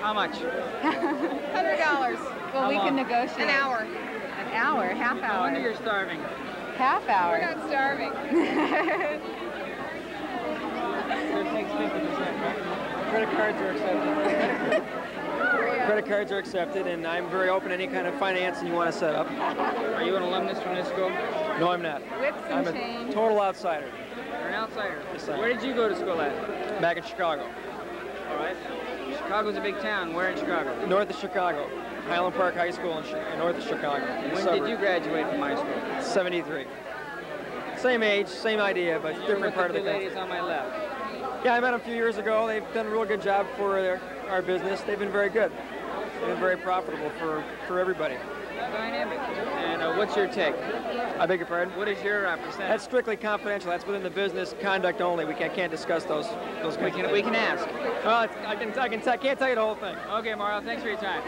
Speaker 1: How much?
Speaker 13: $100.
Speaker 5: Well, we can negotiate.
Speaker 13: An hour.
Speaker 5: An hour, half
Speaker 1: No
Speaker 5: hour.
Speaker 1: wonder you're starving.
Speaker 5: Half hour.
Speaker 13: We're not starving.
Speaker 1: It takes 50%, right? Credit cards are accepted.
Speaker 23: Credit cards are accepted, and I'm very open to any kind of financing you want to set up.
Speaker 1: Are you an alumnus from this school?
Speaker 23: No, I'm not.
Speaker 5: Whips
Speaker 23: I'm
Speaker 5: and
Speaker 23: a
Speaker 5: chains.
Speaker 23: total outsider.
Speaker 1: You're an outsider.
Speaker 23: Yes, I am.
Speaker 1: Where did you go to school at?
Speaker 23: Back in Chicago.
Speaker 1: All right. Chicago's a big town. Where in Chicago?
Speaker 23: North of Chicago. Highland Park High School in north of Chicago.
Speaker 1: When did you graduate from high school?
Speaker 23: 73. Same age, same idea, but different part of the
Speaker 1: two
Speaker 23: country.
Speaker 1: ladies on my left.
Speaker 23: Yeah, I met them a few years ago. They've done a real good job for our business. They've been very good. They've been very profitable for everybody.
Speaker 1: Dynamic. And what's your take?
Speaker 23: I beg your pardon?
Speaker 1: What is your percentage?
Speaker 23: That's strictly confidential. That's within the business conduct only. We can't discuss those kinds of things.
Speaker 1: We can ask.
Speaker 23: Well, I can't tell you the whole thing.
Speaker 1: Okay, Mario. Thanks for your time.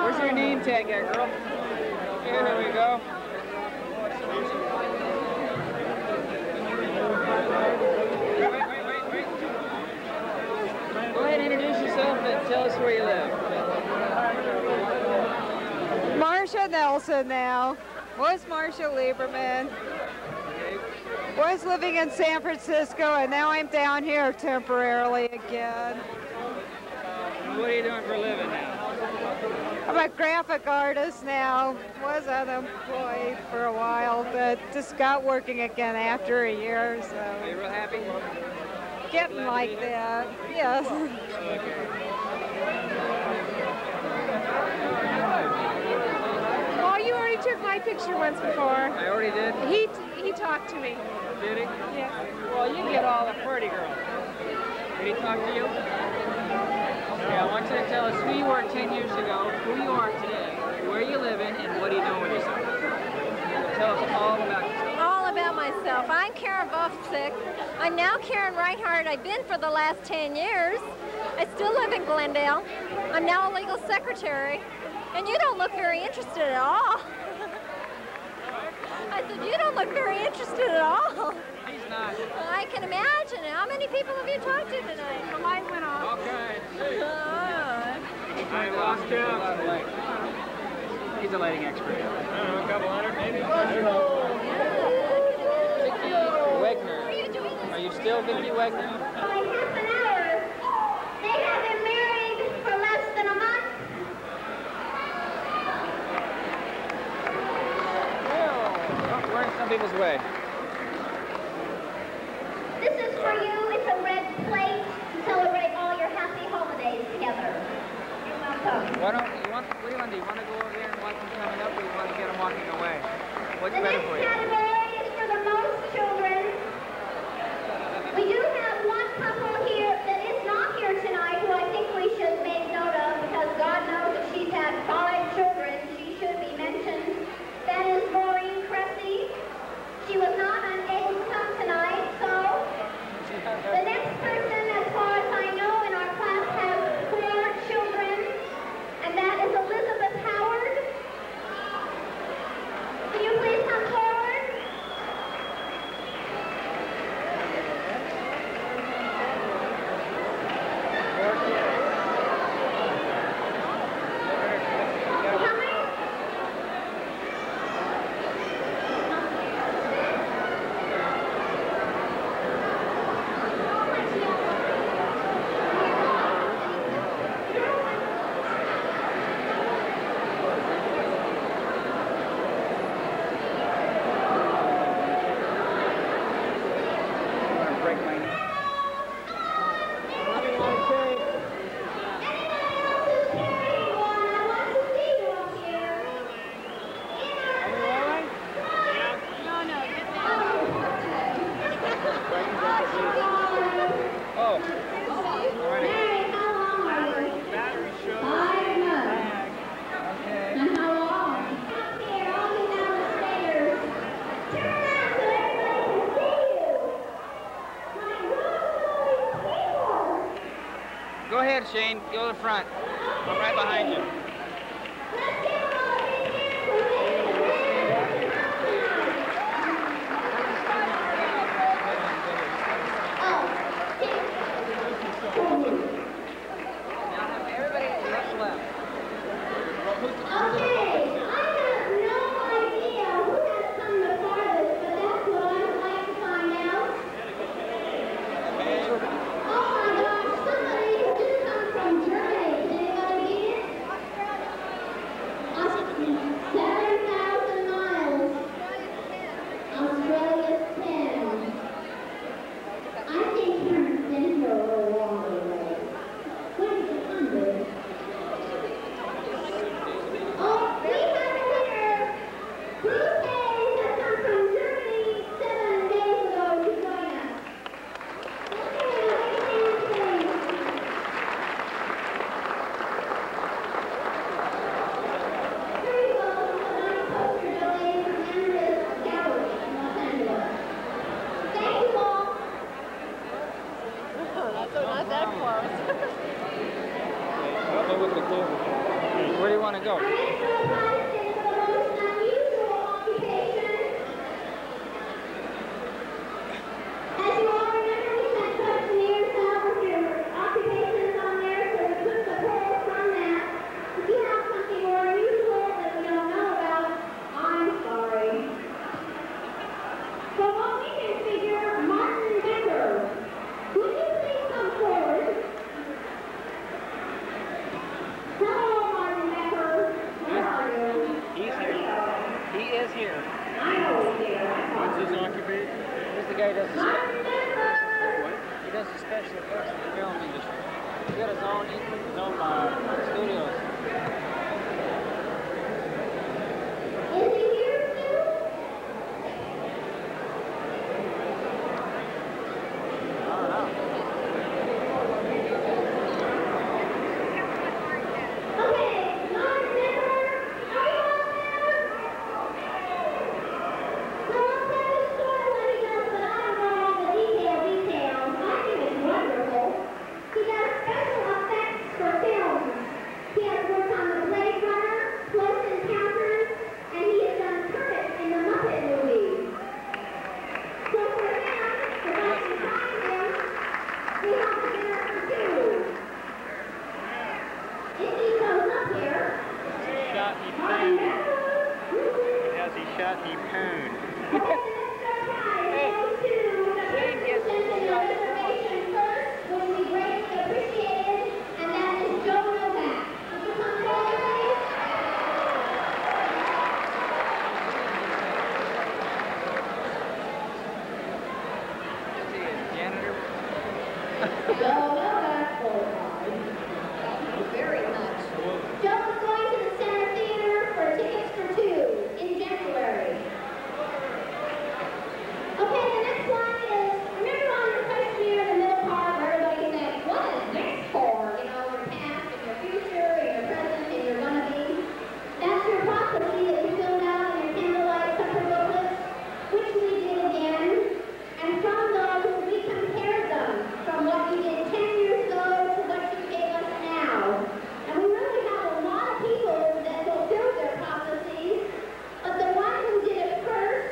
Speaker 1: Where's your name tag at, girl? Here we go. Wait. Go ahead and introduce yourself and tell us where you live.
Speaker 15: Marcia Nelson now. Was Marcia Lieberman. Was living in San Francisco, and now I'm down here temporarily again.
Speaker 1: What are you doing for a living now?
Speaker 15: I'm a graphic artist now. Was unemployed for a while, but just got working again after a year, so.
Speaker 1: Are you real happy?
Speaker 15: Getting like that, yes.
Speaker 14: Oh, you already took my picture once before.
Speaker 1: I already did?
Speaker 14: He talked to me.
Speaker 1: Did he?
Speaker 14: Yeah.
Speaker 1: Well, you get all the pretty girls. Did he talk to you? Okay, I want you to tell us who you were 10 years ago, who you are today, where you live in, and what are you doing with yourself. Tell us all about yourself.
Speaker 4: All about myself. I'm Karen Bofsick. I'm now Karen Reinhardt. I've been for the last 10 years. I still live in Glendale. I'm now a legal secretary. And you don't look very interested at all. I said, you don't look very interested at all.
Speaker 1: He's not.
Speaker 4: I can imagine. How many people have you talked to tonight? The light went off.
Speaker 1: Okay. I lost count. He's a lighting expert. I don't know, a couple hundred maybe? I don't know. Vicky Wegner. Are you still Vicky Wegner?
Speaker 12: Only half an hour. They have been married for less than a month.
Speaker 1: We're in some people's way.
Speaker 12: This is for you. It's a red plate to celebrate all your happy holidays together. You're welcome.
Speaker 1: What do you want to do? You want to go over there and watch them coming up, or you want to get them walking away? What's better for you?
Speaker 12: The next category is for the most children. We do have one couple here that is not here tonight, who I think we should make note of, because God knows that she's had 5 children. She should be mentioned. That is Maureen Cressy. She was not able to come tonight, so the next person, as far as I know, in our class has 4 children, and that is Elizabeth Howard. Can you please come forward?
Speaker 1: Go ahead, Shane. Go to the front. I'm right behind you. Where do you want to go?
Speaker 12: that's qualified. Thank you very much. Joe is going to the Center Theater for tickets for 2 in January. Okay, the next one is, remember on your freshman year in the middle part where everybody said, what is next for? You know, your past and your future and your present and your gonna be. That's your prophecy that you filled out in your candlelight supper booklets, which we did again. And from those, we compared them from what you did 10 years ago to what you gave us now. And we really have a lot of people that fulfilled their prophecies, but the one who did it first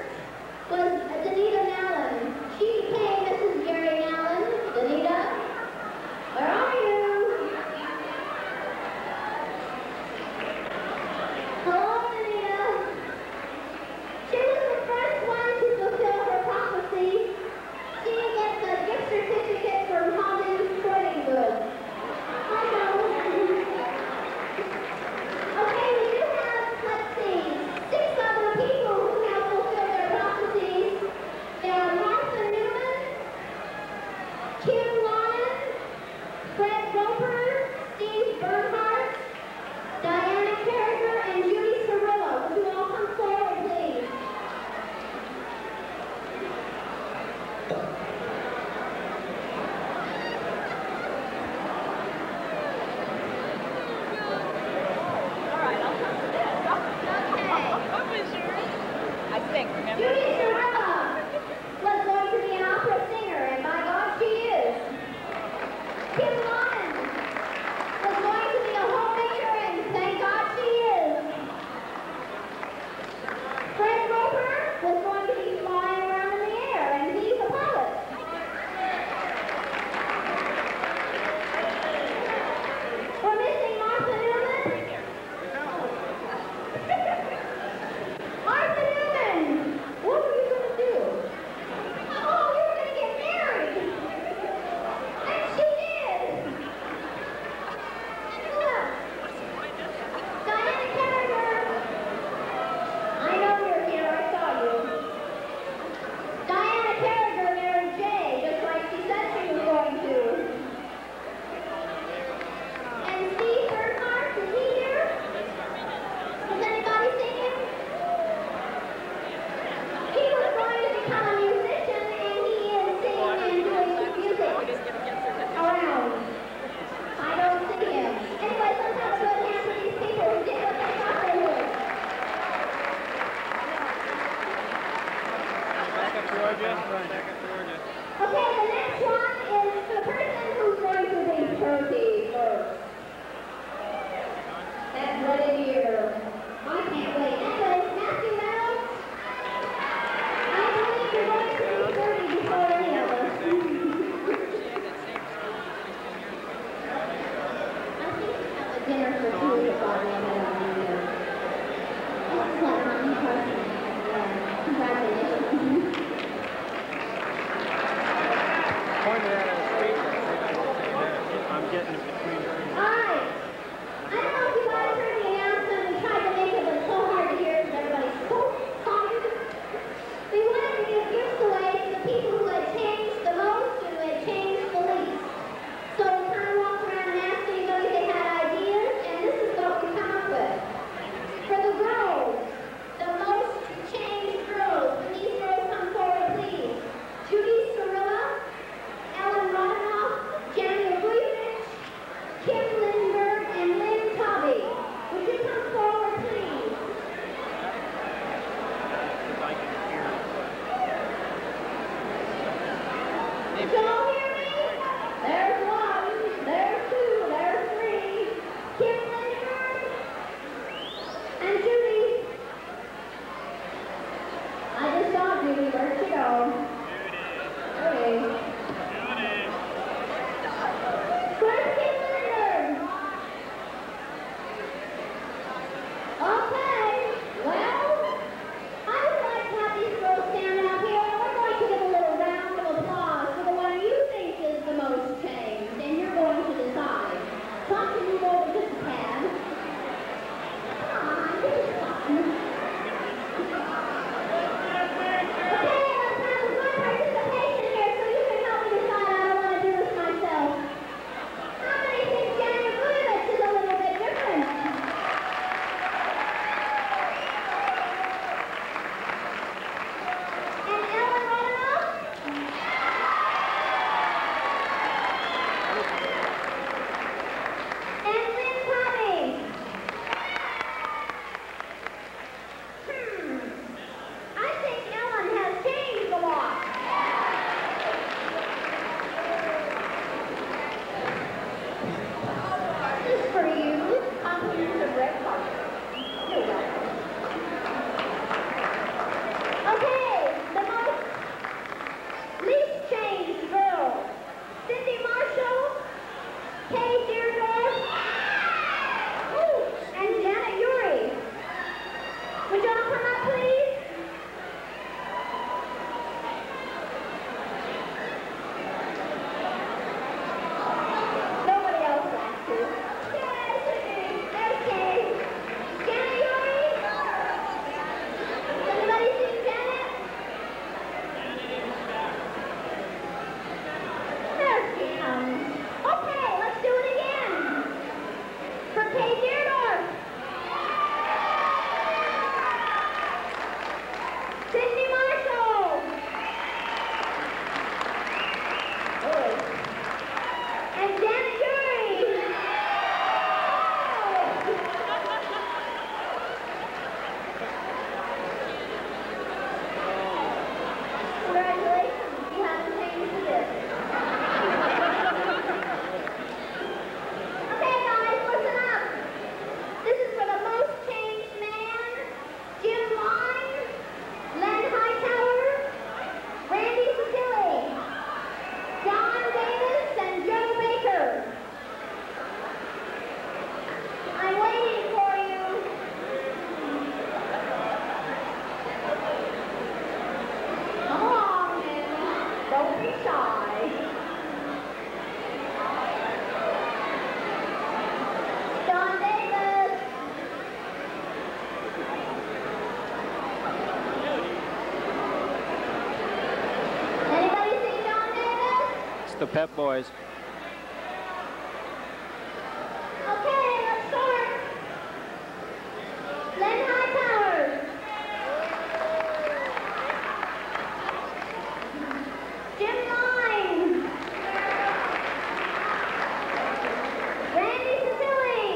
Speaker 12: was Danita Mallon. She became Mrs. Gary Mallon. Danita, where are you? Hello, Danita. She was the first one to fulfill her prophecy. She gets a gift certificate from Holland's Sporting Goods. Okay, we do have, let's see, 6 other people who have fulfilled their prophecies. They are Martha Newman, Kim Lonnan, Fred Roper, Steve Bernhardt, Diana Carriger, and Judy Cirillo. Would you all come forward, please?
Speaker 5: I think, remember?
Speaker 12: Judy Cirillo was going to be an opera singer, and by God, she is. Kim Lonnan was going to be a homemaker, and thank God she is. Fred Roper was going to be flying around in the air, and he's a pilot. We're missing Martha Newman. Martha Newman, what were you going to do? Oh, you were going to get married. And she did. Who else? Diana Carriger. I know you're here. I saw you. Diana Carriger married Jay, just like she said she was going to. And Steve Bernhardt, is he here? Has anybody seen him? He was going to become a musician, and he is singing and doing music around. I don't see him. Anyway, let's have a good hand for these people who did what they thought they would. Okay, the next one is the person who's going to be turkey first. That's right here. I can't wait. Anyways, Matthew Reynolds, I believe you're going to be 30 before any of us. I think you have a dinner for 2 before we end up on here. Looks like Honey Parsons. Congratulations.
Speaker 23: Pointed at a speaker. I'm getting it between her.
Speaker 12: All right. I don't know if you guys heard the announcement. We tried to make it, but it's so hard to hear because everybody's so tired. We wanted to give gifts away to the people who had changed the most and who had changed the least. So we kind of walked around and asked anybody if they had ideas, and this is what we come up with. For the girls, the most changed girls, can these girls come forward, please? Judy Cirillo, Ellen Romanoff, Jenny Vujicic, Kim Lindbergh, and Lynn Tobby. Would you come forward, please? Did you all hear me? There's 1, there's 2, there's 3. Kim Lindbergh and Judy. I just saw Judy. Where'd she go? Okay. Where's Kim Lindbergh? Okay. Well, I would like to have these girls stand out here, and we're going to give a little round of applause for the one you
Speaker 23: That's the Pep Boys.
Speaker 12: Okay, let's start. Glen High Powers. Jim Line. Randy Cecily.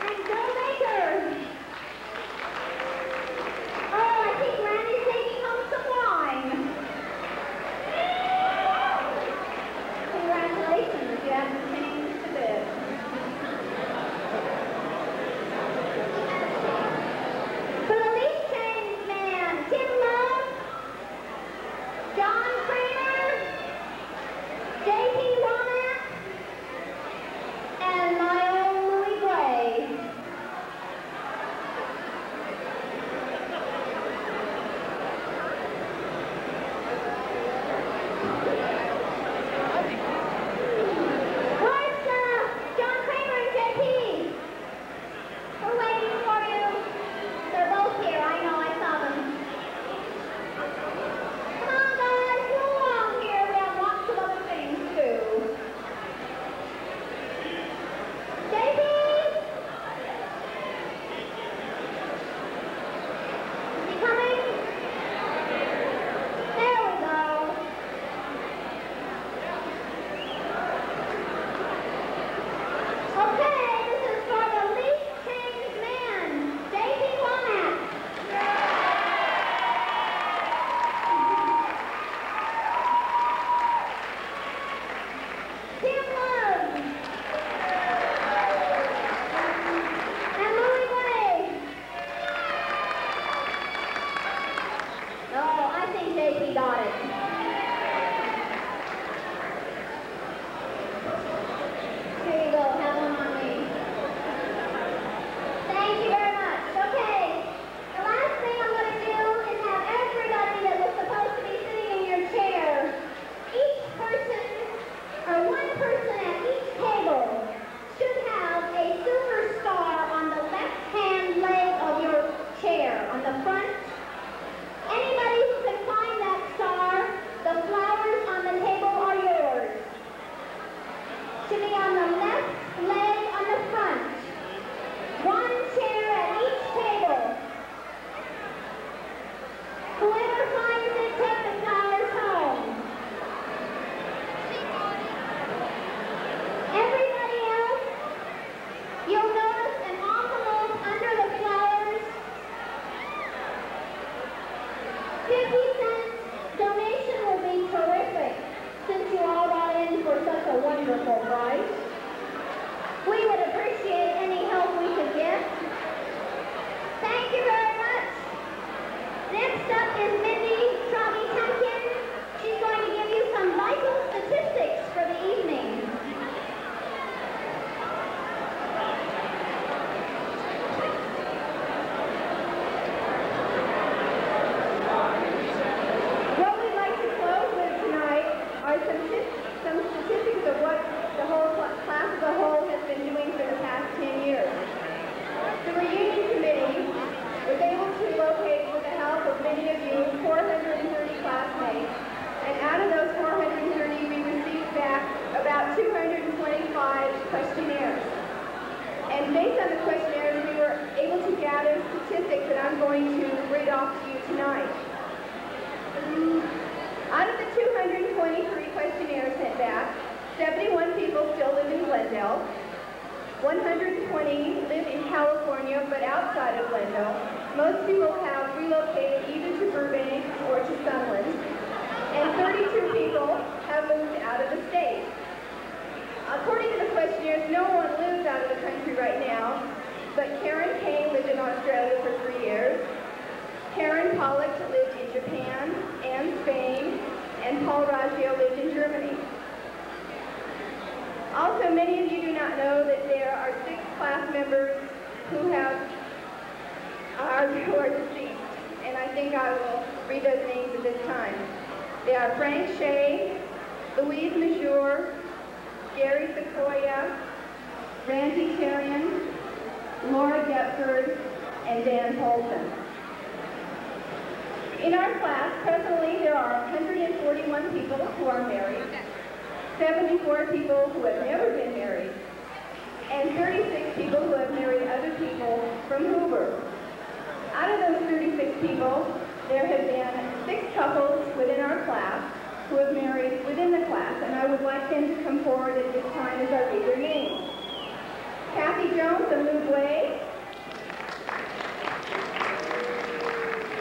Speaker 12: And Joe Baker. Oh, I think Randy's taking home some wine. Congratulations, you haven't changed a bit. For the least changed man, Tim Love, John Kramer, J.P. Womack, and my own Louis Gray. Where's John Kramer and JP? We're waiting for you. They're both here. I know. I saw them. Come on, guys. Go along here. We have lots of other things to do. JP? Is he coming? There we go. Okay, this is for the least changed man, J.P. Womack. Tim Love. And Louis Gray. No, I think J.P. got it. Here you go, have one on me. Thank you very much. Okay, the last thing I'm going to do is have everybody that was supposed to be sitting in your chair, each person, or one person at each table, should have a silver star on the left-hand leg of your chair, on the front. Anybody who can find that star, the flowers on the table are yours. Should be on the left leg on the front. One chair at each table. Whoever finds it, take the flowers home. Everybody else, you'll notice an envelope under the flowers. 50-cent donation will be terrific, since you all got in for such a wonderful price. We would appreciate any help we could get. Thank you very much. Next up is Mindy Travi-Temkin. She's going to give you some vital statistics for the evening.
Speaker 6: What we'd like to close with tonight are some statistics of what the whole class as a whole has been doing for the past 10 years. The reunion committee was able to locate, with the help of many of you, 430 classmates. And out of those 430, we received back about 225 questionnaires. And based on the questionnaires, we were able to gather statistics that I'm going to read off to you tonight. Out of the 223 questionnaires sent back, 71 people still live in Glendale. 120 live in California, but outside of Glendale. Most people have relocated either to Burbank or to Sunland. And 32 people have moved out of the state. According to the questionnaires, no one lives out of the country right now, but Karen Kane lived in Australia for 3 years. Karen Pollock lived in Japan and Spain, and Paul Raggio lived in Germany. Also, many of you do not know that there are 6 class members who are deceased, and I think I will read those names at this time. They are Frank Shea, Louise Major, Gary Sequoia, Randy Cherian, Laura Gepford, and Dan Polson. In our class, presently, there are 141 people who are married, 74 people who have never been married, and 36 people who have married other people from Hoover. Out of those 36 people, there have been 6 couples within our class who have married within the class, and I would like them to come forward at this time as I read their names. Kathy Jones and Lou Way,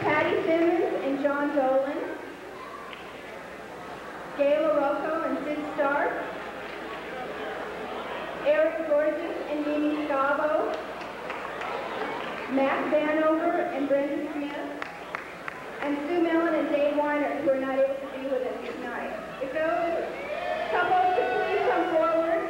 Speaker 6: Patty Simmons and John Dolan, Gail LaRocco and Sid Stark, Eric Gorgeous and Mimi Scavo, Matt Vanover and Brenda Smith, and Sue Mellon and Dave Weiner, who are not able to be with us tonight. If those couples could please come forward.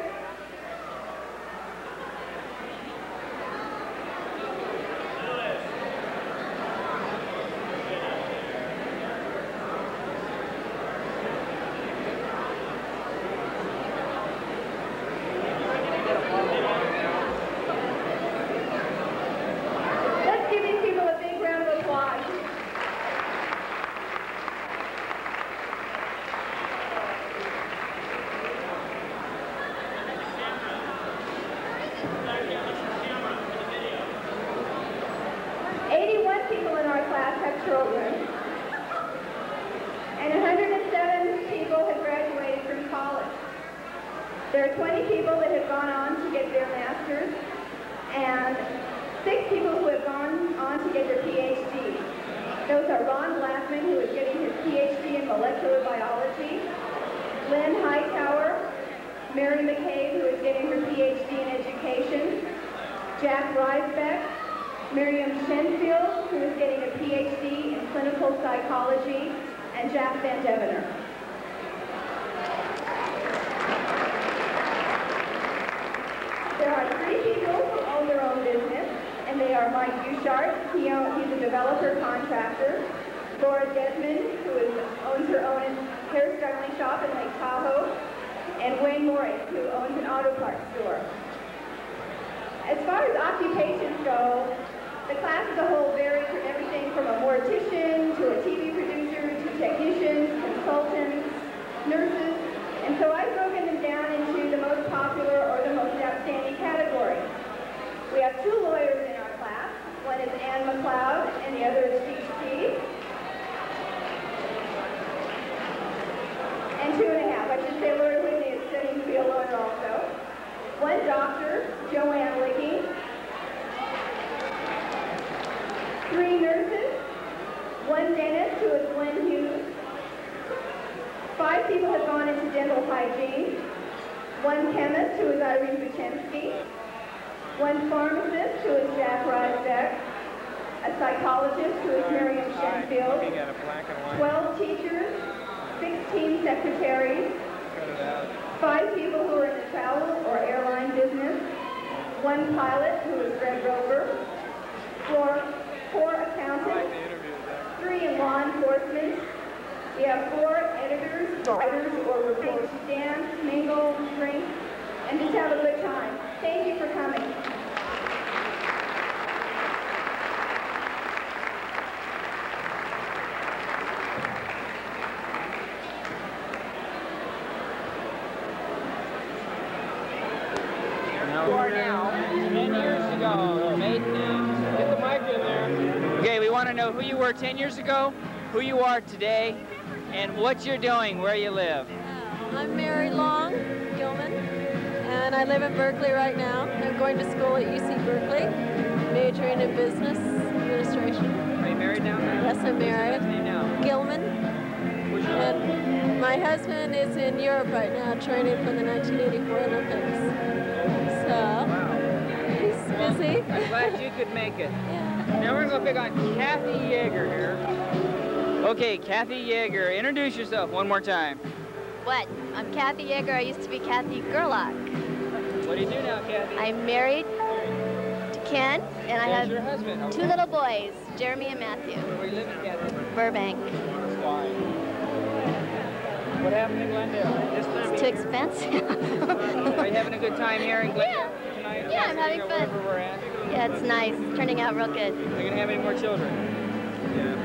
Speaker 6: Let's give these people a big round of applause. People in our class have children, and 107 people have graduated from college. There are 20 people that have gone on to get their master's, and 6 people who have gone on to get their PhD. Those are Ron Blackman, who is getting his PhD in molecular biology, Lynn Hightower, Mary McCabe, who is getting her PhD in education, Jack Reisbeck, Miriam Shenfield, who is getting a PhD in clinical psychology, and Jack Van Devener. There are 3 people who own their own business, and they are Mike Bouchard, he's a developer contractor, Laura Desmond, who owns her own hairstyling shop in Lake Tahoe, and Wayne Morris, who owns an auto parts store. As far as occupations go, the class as a whole varies from everything from a mortician to a TV producer to technicians, consultants, nurses, and so I've broken them down into the most popular or the most outstanding category. We have 2 lawyers in our class. One is Ann McLeod and the other is Steve Steve. And 2.5. I should say Lori Whitney is studying to be a lawyer also. 1 doctor, Joanne Licky. 3 nurses, 1 dentist, who is Glenn Hughes. 5 people have gone into dental hygiene. 1 chemist, who is Irene Buchensky. 1 pharmacist, who is Jack Reisbeck. A psychologist, who is Miriam Shenfield. 12 teachers, 16 secretaries. 5 people who are in the travel or airline business. 1 pilot, who is Fred Rover. 4 accountants, 3 in law enforcement. We have 4 editors, writers, or reporters to dance, mingle, drink, and just have a good time. Thank you for coming.
Speaker 1: You are now 10 years ago. Your maiden name. Get the mic in there. Okay, we want to know who you were 10 years ago, who you are today, and what you're doing, where you live.
Speaker 11: I'm Mary Long Gilman, and I live in Berkeley right now. I'm going to school at UC Berkeley, majoring in business administration.
Speaker 1: Are you married now?
Speaker 11: Yes, I'm married.
Speaker 1: What's your name now?
Speaker 11: Gilman. And my husband is in Europe right now, training for the 1984 Olympics. So, he's busy.
Speaker 1: I'm glad you could make it. Yeah. Now we're going to pick on Kathy Yeager here. Okay, Kathy Yeager, introduce yourself one more time.
Speaker 16: What? I'm Kathy Yeager. I used to be Kathy Gerlach.
Speaker 1: What do you do now, Kathy?
Speaker 16: I'm married to Ken, and I have
Speaker 1: your husband?
Speaker 16: 2 little boys, Jeremy and Matthew.
Speaker 1: Where you living, Kathy?
Speaker 16: Burbank.
Speaker 1: Why? What happened in Glendale?
Speaker 16: It's too expensive.
Speaker 1: Are you having a good time here in Glendale tonight?
Speaker 16: Yeah, I'm having fun.
Speaker 1: Wherever we're at?
Speaker 16: Yeah, it's nice. Turning out real good.
Speaker 1: Are you going to have any more children? Yeah,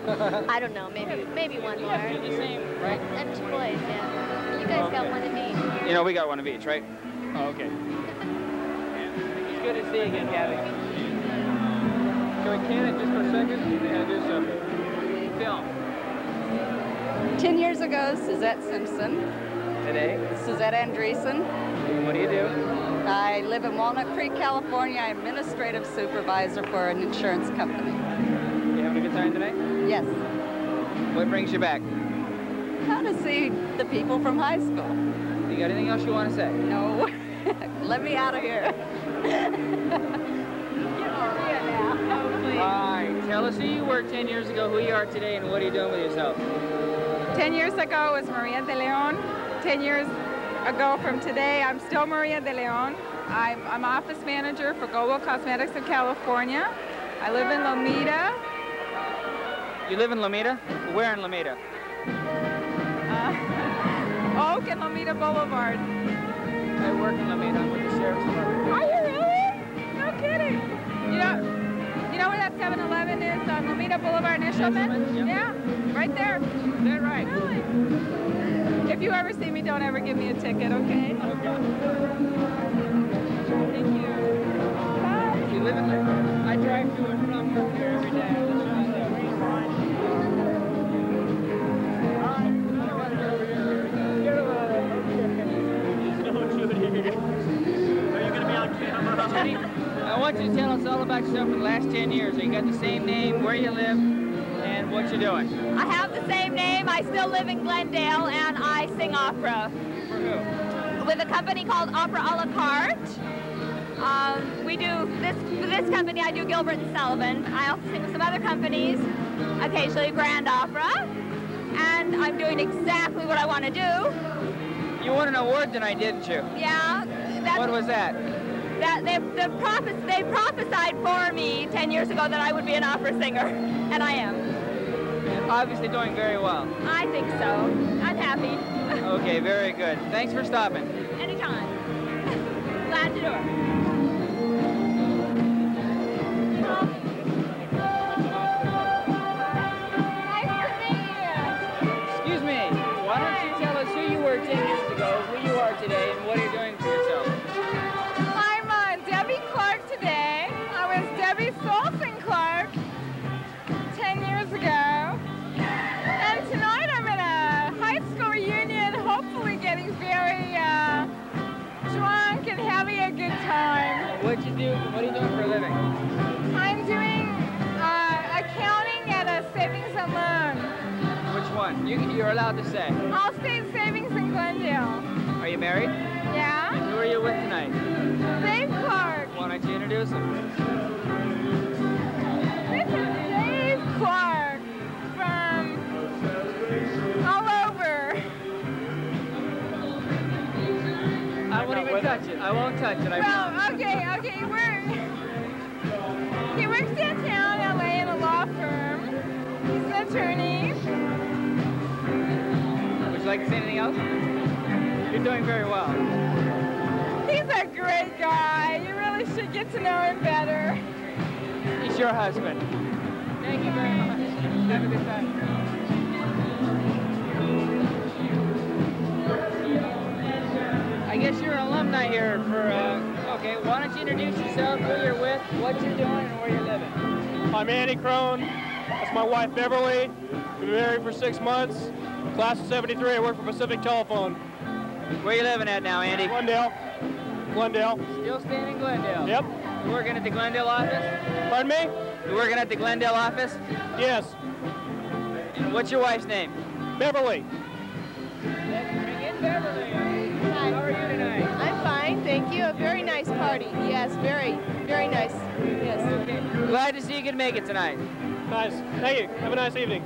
Speaker 16: I don't know, maybe one more.
Speaker 1: You're the same, right?
Speaker 16: I'm 2 boys, yeah. You guys got one of each.
Speaker 1: You know, we got one of each, right? Oh, okay. It's good to see you again, Gabby. Can we can it just for a second? And do some film.
Speaker 17: 10 years ago, Suzette Simpson.
Speaker 1: Today?
Speaker 17: Suzette Andreessen.
Speaker 1: What do you do?
Speaker 17: I live in Walnut Creek, California. I'm administrative supervisor for an insurance company.
Speaker 1: You having a good time today?
Speaker 17: Yes.
Speaker 1: What brings you back?
Speaker 17: How to see the people from high school.
Speaker 1: You got anything else you want to say?
Speaker 17: No. Let me out of here.
Speaker 1: All right, tell us who you were 10 years ago, who you are today, and what are you doing with yourself?
Speaker 2: 10 years ago was Maria de Leon. 10 years ago from today, I'm still Maria de Leon. I'm office manager for Global Cosmetics in California. I live in Lomita.
Speaker 1: You live in Lomita? Where in Lomita?
Speaker 2: Oak and Lomita Boulevard.
Speaker 1: I work in Lomita. I'm with the Sheriff's Department.
Speaker 2: Are you really? No kidding. You know where that 7-Eleven is on Lomita Boulevard in Ishelman? Yeah, right there.
Speaker 1: Is that right?
Speaker 2: Really? If you ever see me, don't ever give me a ticket, okay? Okay. Thank you. Bye.
Speaker 1: You live in Lomita? I drive to and from work here every day. Jenny, I want you to tell us all about yourself in the last 10 years. So you got the same name, where you live, and what you're doing.
Speaker 20: I have the same name. I still live in Glendale, and I sing opera.
Speaker 1: For who?
Speaker 20: With a company called Opera a la Carte. For this company, I do Gilbert and Sullivan. I also sing with some other companies, occasionally Grand Opera, and I'm doing exactly what I want to do.
Speaker 1: You won an award tonight, didn't you?
Speaker 20: Yeah.
Speaker 1: What was that?
Speaker 20: They prophesied for me 10 years ago that I would be an opera singer, and I am.
Speaker 1: And obviously doing very well.
Speaker 20: I think so. I'm happy.
Speaker 1: Okay, very good. Thanks for stopping.
Speaker 20: Anytime. Glad to do it.
Speaker 1: Excuse me, why don't you tell us who you were 10 years ago, who you are today, and what are you doing for yourself?
Speaker 2: I'm Debbie Clark today. I was Debbie Solson Clark 10 years ago. And tonight I'm in a high school reunion, hopefully getting very drunk and having a good time.
Speaker 1: What are you doing for a living?
Speaker 2: I'm doing accounting at a savings and loan.
Speaker 1: Which one? You're allowed to say.
Speaker 2: Allstate Savings in Glendale.
Speaker 1: Are you married?
Speaker 2: Yeah.
Speaker 1: And who are you with tonight?
Speaker 2: Dave Clark.
Speaker 1: Why don't you introduce him?
Speaker 2: This is Dave Clark from all over.
Speaker 1: I won't even touch it. I won't touch it.
Speaker 2: Well, okay. He works downtown LA in a law firm. He's an attorney.
Speaker 1: Would you like to say anything else? You're doing very well.
Speaker 2: He's a great guy. You really should get to know him better.
Speaker 1: He's your husband. Thank you very much. Have a good time. I guess you're an alumni here for, okay, why don't you introduce yourself, who you're with, what you're doing, and where you're living.
Speaker 21: I'm Andy Crone. That's my wife, Beverly. We've been married for 6 months. Class of 73, I work for Pacific Telephone.
Speaker 1: Where you living at now, Andy?
Speaker 21: Glendale.
Speaker 1: Still staying in Glendale?
Speaker 21: Yep.
Speaker 1: You working at the Glendale office?
Speaker 21: Pardon me?
Speaker 1: You working at the Glendale office?
Speaker 21: Yes.
Speaker 1: And what's your wife's name?
Speaker 21: Beverly.
Speaker 1: Let's bring in Beverly. Hi. How are you tonight?
Speaker 22: I'm fine, thank you. A very nice party. Yes, very, very nice. Yes.
Speaker 1: Okay. Glad to see you can make it tonight.
Speaker 21: Nice. Thank you. Have a nice evening.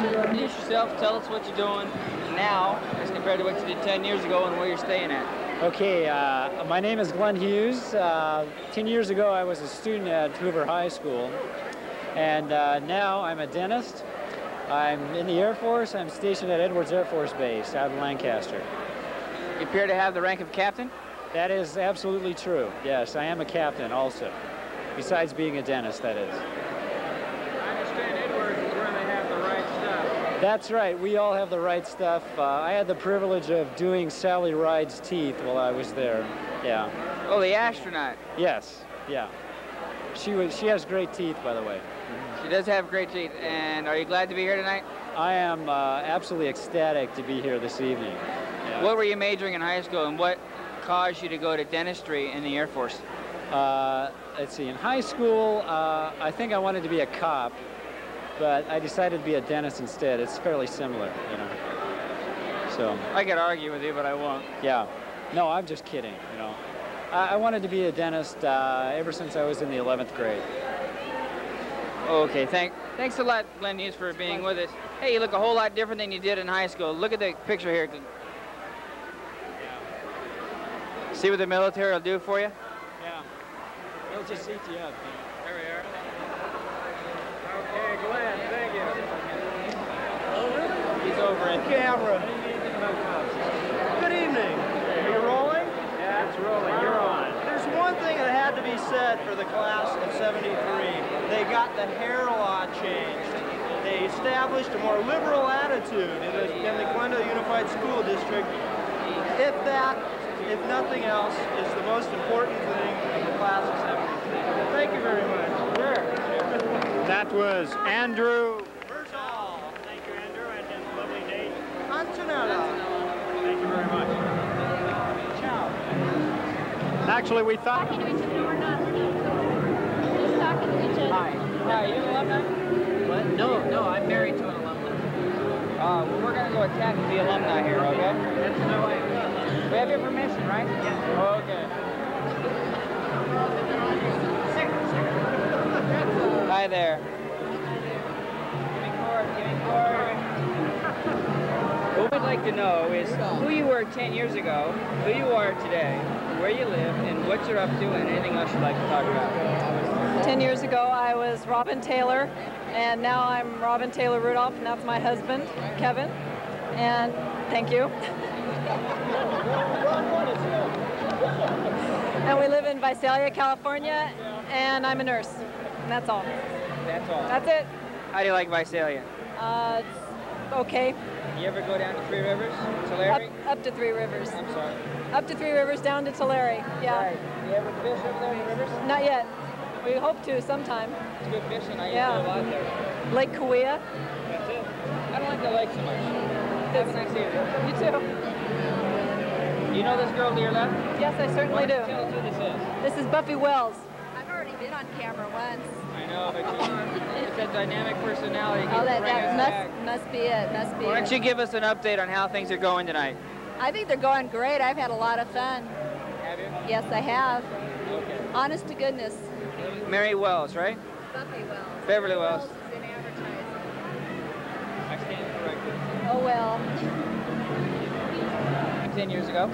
Speaker 1: Introduce yourself, tell us what you're doing now as compared to what you did 10 years ago and where you're staying at.
Speaker 7: Okay, my name is Glenn Hughes. 10 years ago I was a student at Hoover High School, and now I'm a dentist. I'm in the Air Force. I'm stationed at Edwards Air Force Base out in Lancaster.
Speaker 1: You appear to have the rank of captain?
Speaker 7: That is absolutely true. Yes, I am a captain also, besides being a dentist, that is.
Speaker 1: I understand Edwards is where they have the right stuff.
Speaker 7: That's right. We all have the right stuff. I had the privilege of doing Sally Ride's teeth while I was there. Yeah.
Speaker 1: Oh, the astronaut.
Speaker 7: Yes. Yeah. She has great teeth, by the way.
Speaker 1: She does have great teeth. And are you glad to be here tonight?
Speaker 7: I am absolutely ecstatic to be here this evening. Yeah.
Speaker 1: What were you majoring in high school, and what caused you to go to dentistry in the Air Force?
Speaker 7: Let's see. In high school, I think I wanted to be a cop, but I decided to be a dentist instead. It's fairly similar, you know. So
Speaker 1: I could argue with you, but I won't.
Speaker 7: Yeah. No, I'm just kidding, you know. I wanted to be a dentist ever since I was in the 11th grade.
Speaker 1: Okay, thanks a lot, Glenn Hughes, for being with us. Hey, you look a whole lot different than you did in high school. Look at the picture here. See what the military will do for you?
Speaker 7: Yeah. They'll just eat you up.
Speaker 1: There we are.
Speaker 9: Okay, Glenn, thank you.
Speaker 1: He's over in
Speaker 9: camera. Good evening. Are you rolling?
Speaker 7: Yeah, it's rolling. You're on.
Speaker 9: There's one thing that had to be said for the class of '73. They got the hair law changed. They established a more liberal attitude in the Glendale Unified School District. If nothing else, is the most important thing in the class of '73. Thank you very much. Sure.
Speaker 23: That was Andrew.
Speaker 9: Thank you, Andrew, and his lovely date. Antonella.
Speaker 23: Thank you very much.
Speaker 9: Ciao.
Speaker 23: Actually, we thought.
Speaker 10: Talking to each other or not? Just talking to each other.
Speaker 1: Hi. Hi, are you an alumni?
Speaker 7: What? No, I'm married to an alumni.
Speaker 1: Well, we're going to go attack the alumni here, okay?
Speaker 7: That's no way.
Speaker 1: We have your permission, right?
Speaker 7: Yes.
Speaker 1: Okay. Hi there. Give me cord. What we'd like to know is who you were 10 years ago, who you are today, where you live, and what you're up to, and anything else you'd like to talk about.
Speaker 8: 10 years ago, I was Robin Taylor, and now I'm Robin Taylor Rudolph, and that's my husband, Kevin. And thank you. And we live in Visalia, California, and I'm a nurse. And that's all.
Speaker 1: That's all.
Speaker 8: That's it.
Speaker 1: How do you like Visalia?
Speaker 8: It's okay.
Speaker 1: You ever go down to Three Rivers, Tulare?
Speaker 8: Up to Three Rivers.
Speaker 1: I'm sorry.
Speaker 8: Up to Three Rivers, down to Tulare. Yeah.
Speaker 1: Right. You ever fish over there in the rivers?
Speaker 8: Not yet. We hope to sometime.
Speaker 1: It's good fishing. I used to
Speaker 8: Yeah.
Speaker 1: do a lot there.
Speaker 8: Lake Kauai.
Speaker 1: That's it. I don't like the lake so much. Have a nice evening.
Speaker 8: You too.
Speaker 1: You know this girl to your left?
Speaker 8: Yes, I certainly do.
Speaker 1: Tell us who this is.
Speaker 8: This is Buffy Wells.
Speaker 5: I've already been on camera once.
Speaker 1: I know, but it's that dynamic personality.
Speaker 5: Oh, that
Speaker 1: must
Speaker 5: be it. Must be
Speaker 1: Why don't
Speaker 5: it.
Speaker 1: you give us an update on how things are going tonight?
Speaker 5: I think they're going great. I've had a lot of fun.
Speaker 1: Have you?
Speaker 5: Yes, I have.
Speaker 1: Okay.
Speaker 5: Honest to goodness.
Speaker 1: Mary Wells, right?
Speaker 5: Buffy Wells.
Speaker 1: Beverly Wells.
Speaker 5: Is in advertising.
Speaker 1: I stand corrected.
Speaker 5: Oh well.
Speaker 1: 10 years ago.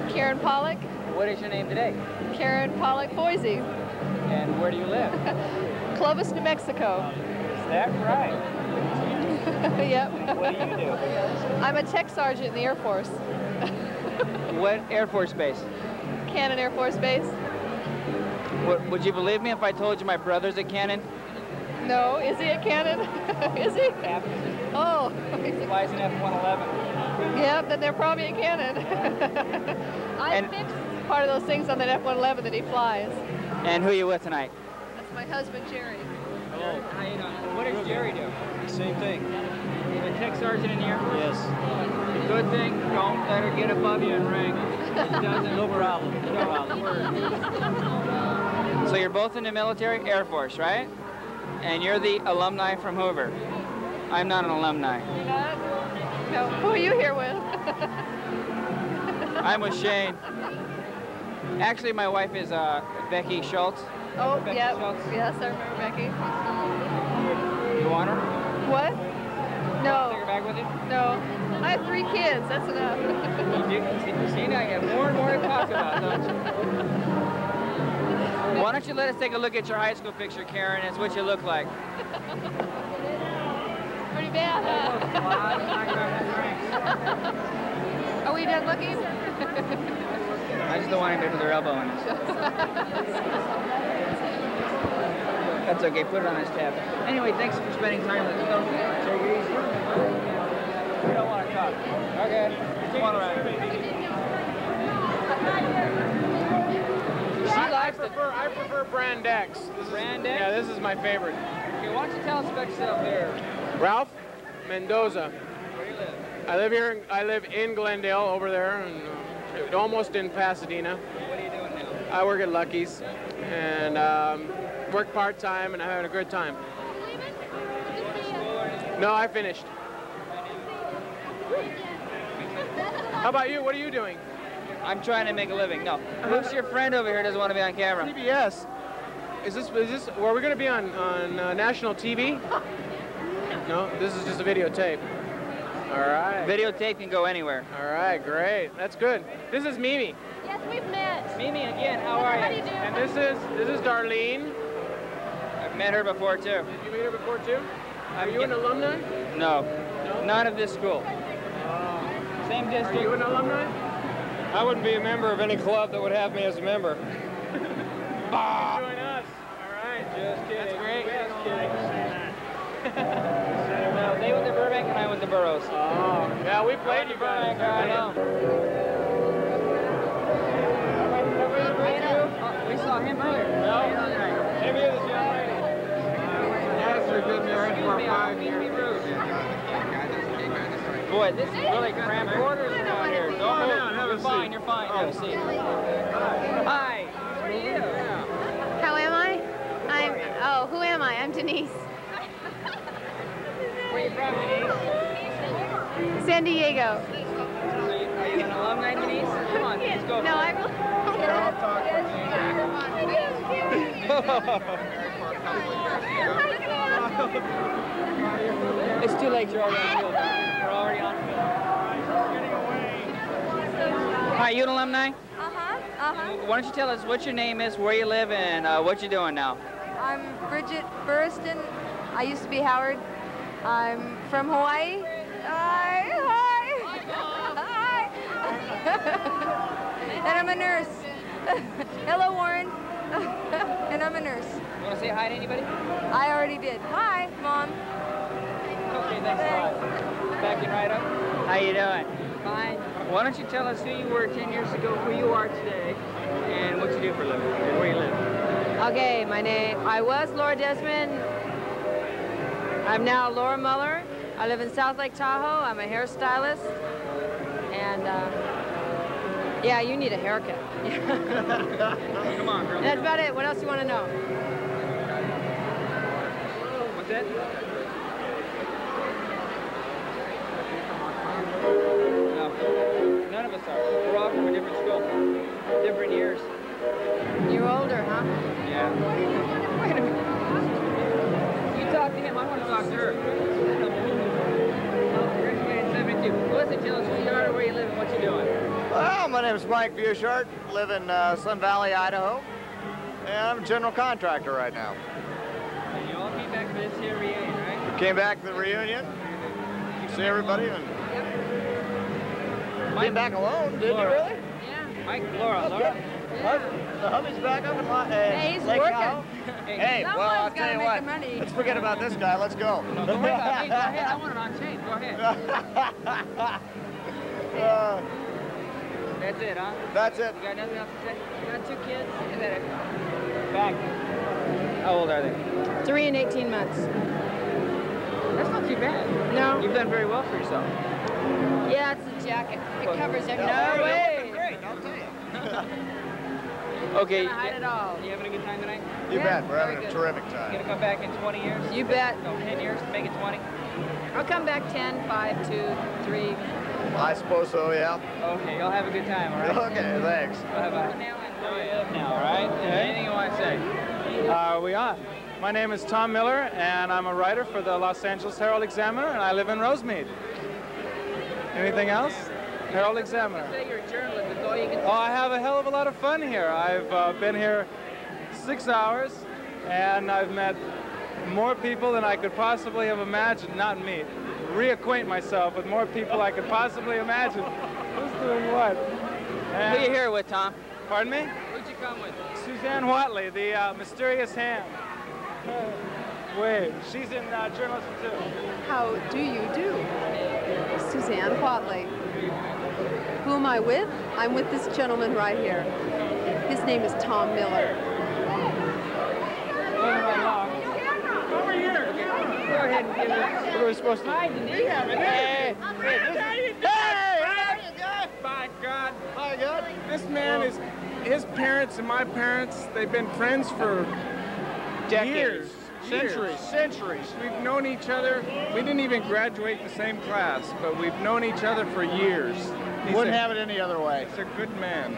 Speaker 8: Karen Pollock.
Speaker 1: What is your name today?
Speaker 8: Karen Pollock Foisey.
Speaker 1: And where do you live?
Speaker 8: Clovis, New Mexico.
Speaker 1: Is that right?
Speaker 8: Yep.
Speaker 1: What do you do?
Speaker 8: I'm a tech sergeant in the Air Force.
Speaker 1: What Air Force base?
Speaker 8: Cannon Air Force Base.
Speaker 1: Would you believe me if I told you my brother's at Cannon?
Speaker 8: No, is he at Cannon? Is he? Oh.
Speaker 1: He flies an F-111.
Speaker 8: Yeah, then they're probably at Cannon. I fixed part of those things on that F-111 that he flies.
Speaker 1: And who are you with tonight?
Speaker 8: That's my husband, Jerry.
Speaker 1: Oh, how you doing? What does Jerry do?
Speaker 9: Same thing.
Speaker 1: He's a tech sergeant in the Air Force?
Speaker 9: Yes.
Speaker 1: The good thing, don't let her get above you in rank. She doesn't.
Speaker 9: No problem.
Speaker 1: No problem. So you're both in the military? Air Force, right? And you're the alumni from Hoover. I'm not an alumni.
Speaker 8: You're not? No. Who are you here with?
Speaker 1: I'm with Shane. Actually, my wife is Becky Schultz.
Speaker 8: Oh,
Speaker 1: Becky
Speaker 8: yep.
Speaker 1: Schultz?
Speaker 8: Yes, I remember Becky.
Speaker 1: You want her?
Speaker 8: What? No.
Speaker 1: Take her back with you?
Speaker 8: No. I have 3 kids. That's enough.
Speaker 1: See, now you have more and more to talk about, don't you? Why don't you let us take a look at your high school picture, Karen? It's what you look like.
Speaker 8: Pretty bad, huh? Are we done looking?
Speaker 1: I just don't want anybody to put their elbow in it. That's okay, put it on this tab. Anyway, thanks for spending time with us. Take it easy. We don't want to talk. Okay. Come on around.
Speaker 3: I prefer Brand X.
Speaker 1: Brand X?
Speaker 3: Yeah, this is my favorite.
Speaker 1: Okay, why don't you tell us about yourself here?
Speaker 3: Ralph Mendoza.
Speaker 1: Where do you live?
Speaker 3: I live in Glendale over there, and almost in Pasadena.
Speaker 1: What are you doing now?
Speaker 3: I work at Lucky's and work part-time, and I'm having a good time. No, I finished. How about you? What are you doing?
Speaker 1: I'm trying to make a living. No. Who's your friend over here doesn't want to be on camera?
Speaker 3: CBS. Is this, well, we're going to be on national TV? No, this is just a videotape. All right.
Speaker 1: Videotape can go anywhere.
Speaker 3: All right, great. That's good. This is Mimi.
Speaker 10: Yes, we've met.
Speaker 1: Mimi again, how are you?
Speaker 10: How do you do?
Speaker 3: And this is Darlene.
Speaker 1: I've met her before too.
Speaker 3: Did you meet her before too? Are you an alumni?
Speaker 1: No. None of this school. Same district.
Speaker 3: Are you an alumni?
Speaker 21: I wouldn't be a member of any club that would have me as a member.
Speaker 3: Join us. All right.
Speaker 1: Just kidding.
Speaker 3: That's great.
Speaker 1: Just kidding. No, they went to Burbank and I went to Burroughs.
Speaker 3: Oh, yeah, we played you guys.
Speaker 1: I know. We saw him earlier.
Speaker 21: No. Maybe it was young lady.
Speaker 18: Yes, we've been married for 5 years.
Speaker 1: Boy, this is really cramped quarters around here. Don't move. You're fine, you're fine. Have a seat. Hi. Who are you?
Speaker 16: How am I? Who am I? I'm Denise.
Speaker 1: Where are you from, Denise?
Speaker 16: San Diego.
Speaker 1: Are you an alumni, Denise? Come on, let's go.
Speaker 16: No, I'm...
Speaker 1: It's too late, you're already on field. We're already on field. Hi, you an alumni? Why don't you tell us what your name is, where you live, and what you're doing now?
Speaker 19: I'm Bridget Burriston. I used to be Howard. I'm from Hawaii. Hi. And I'm a nurse. Hello, Warren. And I'm a nurse.
Speaker 1: You want to say hi to anybody?
Speaker 19: I already did. Hi, Mom.
Speaker 1: Okay, thanks a lot. Backing right up. How you doing?
Speaker 19: Fine.
Speaker 1: Why don't you tell us who you were 10 years ago, who you are today, and what you do for a living, and where you live?
Speaker 8: Okay, I was Laura Desmond. I'm now Laura Muller. I live in South Lake Tahoe. I'm a hairstylist. And, yeah, you need a haircut.
Speaker 1: Come on, girl.
Speaker 8: That's about it. What else do you want to know?
Speaker 1: What's that? No. None of us are. We're all from a different school. Different years.
Speaker 8: You're older, huh?
Speaker 1: Yeah. Wait a minute. You talk to him. I want to talk to her. Graduated in 72. Well, listen, tell us who you are, where you live, and what you're doing.
Speaker 24: Well, my name is Mike Bushart. Live in Sun Valley, Idaho. And I'm a general contractor right now.
Speaker 1: And you all came back for this here reunion, right?
Speaker 24: We came back for the reunion. See everybody. And came back alone, did
Speaker 1: Laura.
Speaker 24: you really?
Speaker 1: Yeah. Mike, Laura.
Speaker 24: Okay. The hubby's back up in
Speaker 19: Hey, he's
Speaker 24: Lake
Speaker 19: working.
Speaker 24: Tahoe. Hey, well, I'll
Speaker 19: Someone's
Speaker 24: tell
Speaker 19: gotta
Speaker 24: you
Speaker 19: make
Speaker 24: what.
Speaker 19: the money.
Speaker 24: Let's forget about this guy. Let's go.
Speaker 1: No, don't worry about me. Go ahead. I want it on tape. Go ahead. That's it, huh?
Speaker 24: That's it.
Speaker 1: You got nothing else to say? You got 2 kids? Is that it? Back. How old are they?
Speaker 8: 3 and 18 months.
Speaker 1: That's not too bad.
Speaker 8: No.
Speaker 1: You've done very well for yourself.
Speaker 8: Yeah, it's the jacket. It covers everything.
Speaker 24: No
Speaker 8: way.
Speaker 24: Great, I'll tell you.
Speaker 1: Okay.
Speaker 8: Hide it all.
Speaker 1: You having a good time tonight?
Speaker 24: You bet. We're having
Speaker 8: very
Speaker 24: a
Speaker 8: good.
Speaker 24: terrific
Speaker 1: You
Speaker 24: time.
Speaker 1: gonna come back in 20 years?
Speaker 8: You bet.
Speaker 1: No, 10 years to make it 20?
Speaker 8: I'll come back 10, 5, 2, 3.
Speaker 24: I suppose so, yeah.
Speaker 1: Okay, you'll have a good time, all right?
Speaker 24: Okay, thanks.
Speaker 1: Bye-bye. Now, enjoy it now, all right? Anything you want to say?
Speaker 4: Are we on? My name is Tom Miller, and I'm a writer for the Los Angeles Herald-Examiner, and I live in Rosemead. Anything else? Herald-Examiner.
Speaker 1: Say you're a journalist, that's all you can say.
Speaker 4: Oh, I have a hell of a lot of fun here. I've been here 6 hours, and I've met more people than I could possibly have imagined. Not meet. Reacquaint myself with more people I could possibly imagine. Who's doing what?
Speaker 1: Who are you here with, Tom?
Speaker 4: Pardon me?
Speaker 1: Who'd you come with?
Speaker 4: Suzanne Watley, the mysterious hand. Wave. She's in journalism too.
Speaker 13: How do you do? Suzanne Watley. Who am I with? I'm with this gentleman right here. His name is Tom Miller.
Speaker 4: Over here.
Speaker 1: Go ahead and give it.
Speaker 4: What are we supposed to do?
Speaker 1: Hi, Denise.
Speaker 4: Hey!
Speaker 18: By God. By God. This man is, his parents and my parents, they've been friends for
Speaker 4: Decades.
Speaker 18: Centuries. We've known each other. We didn't even graduate the same class, but we've known each other for years.
Speaker 24: Wouldn't have it any other way.
Speaker 18: He's a good man.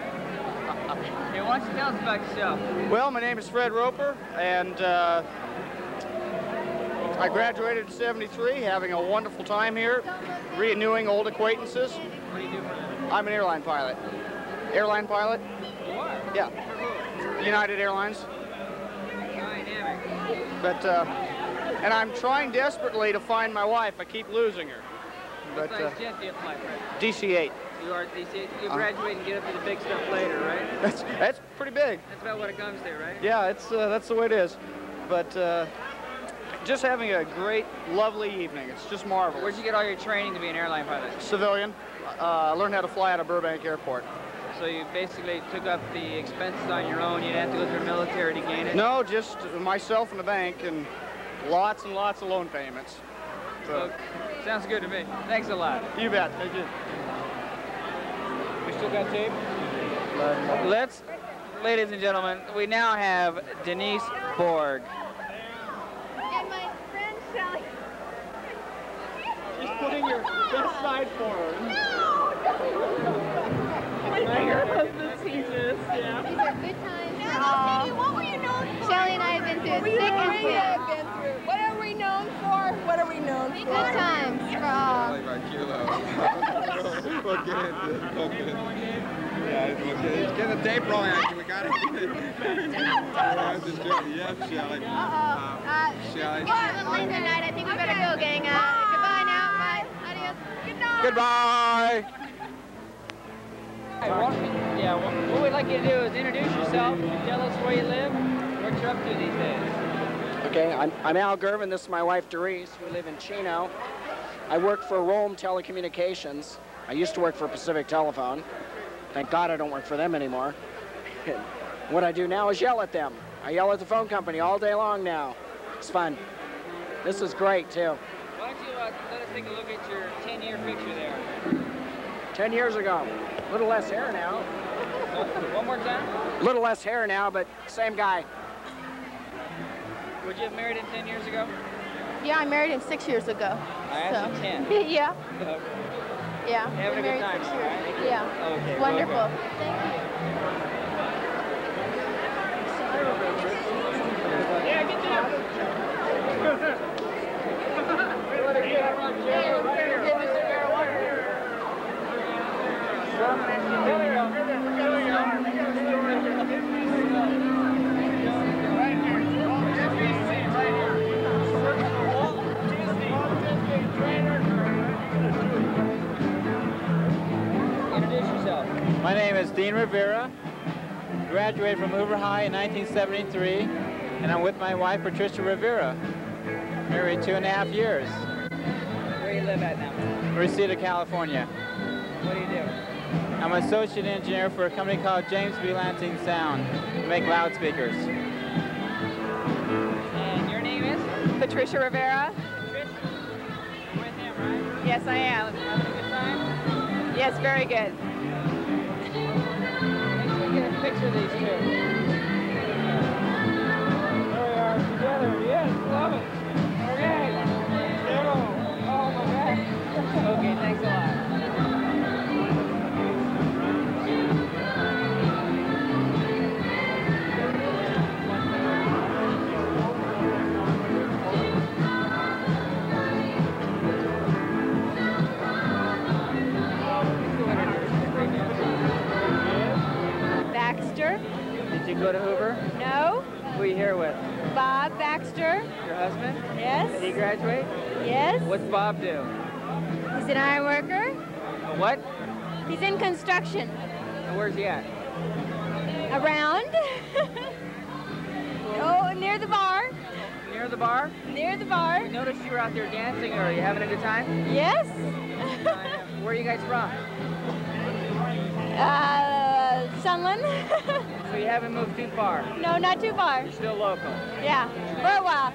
Speaker 1: Hey, why don't you tell us about yourself?
Speaker 24: Well, my name is Fred Roper, and I graduated in '73, having a wonderful time here, renewing old acquaintances.
Speaker 1: What do you do for them?
Speaker 24: I'm an airline pilot. Airline pilot?
Speaker 1: You are?
Speaker 24: Yeah. United Airlines.
Speaker 1: Dynamic.
Speaker 24: But, and I'm trying desperately to find my wife. I keep losing her.
Speaker 1: What
Speaker 24: But,
Speaker 1: size jet do you fly, Fred?
Speaker 24: DC-8.
Speaker 1: You are DC. You graduate and get up to the big stuff later, right?
Speaker 24: That's pretty big.
Speaker 1: That's about what it comes to, right?
Speaker 24: Yeah, it's that's the way it is. But just having a great, lovely evening. It's just marvelous.
Speaker 1: Where'd you get all your training to be an airline pilot?
Speaker 24: Civilian. I learned how to fly out of Burbank Airport.
Speaker 1: So you basically took up the expenses on your own. You didn't have to go through the military to gain it?
Speaker 24: No, just myself and the bank and lots and lots of loan payments. So,
Speaker 1: sounds good to me. Thanks a lot.
Speaker 24: You bet. Thank you.
Speaker 1: We still got tape? Let's, ladies and gentlemen, we now have Denise Borg.
Speaker 2: And my friend Shelly.
Speaker 18: She's putting your best side forward.
Speaker 2: Your husband sees this, yeah.
Speaker 12: These are good times.
Speaker 2: What were you known for?
Speaker 12: Shelly and I have been through thick and thin.
Speaker 2: What are we known for? What are we known for?
Speaker 12: Good times for all.
Speaker 18: We'll get into it. We'll get it. Yeah, get the tape rolling. We got it. Yeah, Shelly. Shelly.
Speaker 12: It's a little late tonight. I think we better go, gang. Goodbye now. Bye. Adios. Good night.
Speaker 24: Goodbye.
Speaker 1: What we'd like you to do is introduce yourself, tell us where you live, what you're up to these days.
Speaker 14: Okay, I'm Al Gervin. This is my wife, Doris. We live in Chino. I work for Rome Telecommunications. I used to work for Pacific Telephone. Thank God I don't work for them anymore. What I do now is yell at them. I yell at the phone company all day long now. It's fun. This is great, too.
Speaker 1: Why don't you let us take a look at your 10-year picture there.
Speaker 14: 10 years ago. A little less hair now.
Speaker 1: One more time?
Speaker 14: A little less hair now, but same guy.
Speaker 1: Would you have married him 10 years ago?
Speaker 22: Yeah, I married him 6 years ago.
Speaker 1: I asked you 10.
Speaker 22: Yeah.
Speaker 1: Okay.
Speaker 22: Yeah.
Speaker 1: Having a good
Speaker 22: married
Speaker 1: time,
Speaker 22: 6 years.
Speaker 1: right?
Speaker 22: Yeah.
Speaker 1: Okay.
Speaker 22: Wonderful.
Speaker 1: Welcome.
Speaker 22: Thank you.
Speaker 2: Yeah, get down.
Speaker 1: Introduce yourself.
Speaker 15: My name is Dean Rivera. Graduated from Hoover High in 1973, and I'm with my wife, Patricia Rivera. Married 2.5 years.
Speaker 1: Where do you live at now?
Speaker 15: Reseda, California.
Speaker 1: What do you do?
Speaker 15: I'm an associate engineer for a company called James B. Lansing Sound. We make loudspeakers.
Speaker 1: And your name is?
Speaker 22: Patricia Rivera.
Speaker 1: Patricia? You're with him, right?
Speaker 22: Yes, I am.
Speaker 1: Having a good time?
Speaker 22: Yes, very good.
Speaker 1: Make sure we get a picture of these two. There we are together. Yes, love it. Okay. Oh my God. Okay, thanks a lot. go to Hoover?
Speaker 10: No.
Speaker 1: Who are you here with?
Speaker 10: Bob Baxter.
Speaker 1: Your husband?
Speaker 10: Yes.
Speaker 1: Did he graduate?
Speaker 10: Yes.
Speaker 1: What's Bob do?
Speaker 10: He's an iron worker.
Speaker 1: A what?
Speaker 10: He's in construction.
Speaker 1: And where's he at?
Speaker 10: Around. Oh, near the bar.
Speaker 1: Near the bar?
Speaker 10: Near the bar.
Speaker 1: We noticed you were out there dancing. Are you having a good time?
Speaker 10: Yes.
Speaker 1: Where are you guys from?
Speaker 10: Sunland.
Speaker 1: So you haven't moved too far?
Speaker 10: No, not too far.
Speaker 1: You're still local?
Speaker 10: Yeah, for a while.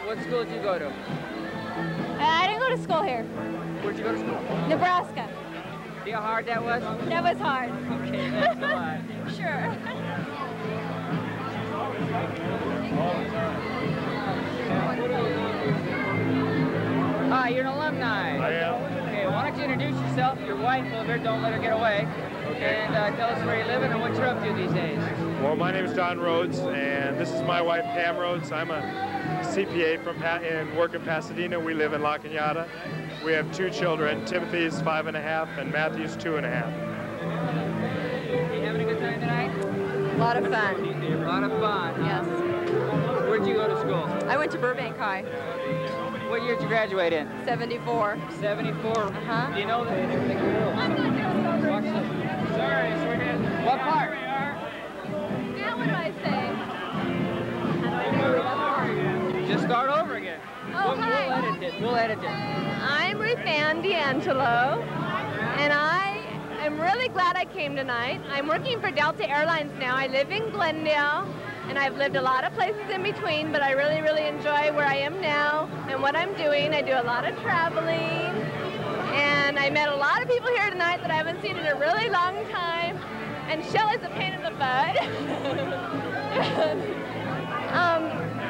Speaker 1: What school did you go to?
Speaker 10: I didn't go to school here.
Speaker 1: Where'd you go to school?
Speaker 10: Nebraska.
Speaker 1: See how hard that was?
Speaker 10: That was hard.
Speaker 1: Okay, thanks a lot.
Speaker 10: Sure.
Speaker 1: Hi, you're an alumni.
Speaker 6: I am.
Speaker 1: Okay, why don't you introduce yourself, your wife over there, don't let her get away, and tell us where you live and what you're up to these days.
Speaker 6: Well, my name is Don Rhodes, and this is my wife, Pam Rhodes. I'm a CPA and work in Pasadena. We live in La Cañada. We have 2 children. Timothy's 5.5 and Matthew's 2.5.
Speaker 1: You having a good time tonight?
Speaker 13: A lot of fun.
Speaker 1: A lot of fun.
Speaker 13: Yes.
Speaker 1: Where'd you go to school?
Speaker 13: I went to Burbank High.
Speaker 1: What year did you graduate in?
Speaker 13: 74.
Speaker 1: 74?
Speaker 13: Uh-huh.
Speaker 1: Do you know that? Watch this. Sorry, sweetheart. What part?
Speaker 10: Now what do I say?
Speaker 1: Just start over again.
Speaker 10: Oh, hi.
Speaker 1: We'll edit it. We'll edit it.
Speaker 22: I'm Ruth Ann D'Angelo, and I am really glad I came tonight. I'm working for Delta Airlines now. I live in Glendale, and I've lived a lot of places in between, but I really, really enjoy where I am now and what I'm doing. I do a lot of traveling, and I met a lot of people here tonight that I haven't seen in a really long time, and Shelley's a pain in the butt.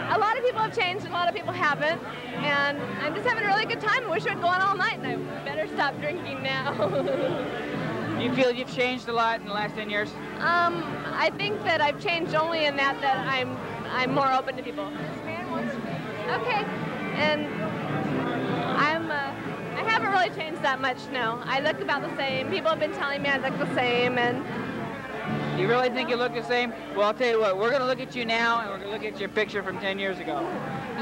Speaker 22: A lot of people have changed, a lot of people haven't, and I'm just having a really good time. I wish it would go on all night, and I better stop drinking now.
Speaker 1: Do you feel you've changed a lot in the last 10 years?
Speaker 22: I think that I've changed only in that I'm more open to people. Okay, and I haven't really changed that much, no. I look about the same. People have been telling me I look the same, and
Speaker 1: You really think you look the same? Well, I'll tell you what, we're going to look at you now, and we're going to look at your picture from 10 years ago.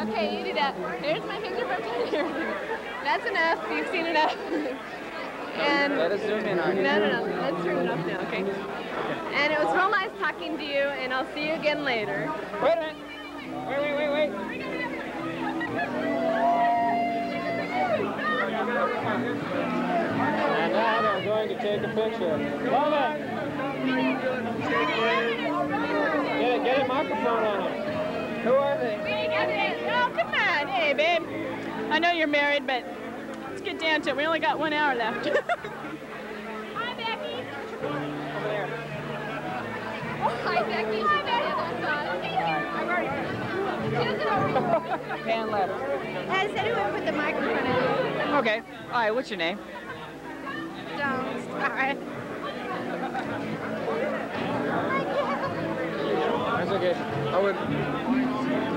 Speaker 22: okay, you do that. Here's my picture from 10 years ago. That's enough. You've seen enough. And
Speaker 1: let us zoom in on you.
Speaker 22: No. Let's turn it off now, okay? And it was real nice talking to you, and I'll see you again later.
Speaker 1: Wait a minute. Wait.
Speaker 7: And now I'm going to take a picture. Moment. Get a microphone on them.
Speaker 1: Who are they?
Speaker 22: Oh, come on. Hey, babe. I know you're married, but let's get down to it. We only got 1 hour left. Hi, Becky.
Speaker 1: Over there.
Speaker 22: Hi, Becky. Hi, Becky. I've already.
Speaker 1: Pan left.
Speaker 22: Has anyone put the microphone in?
Speaker 1: Okay. All right, what's your name?
Speaker 22: Don't start.
Speaker 1: That's okay.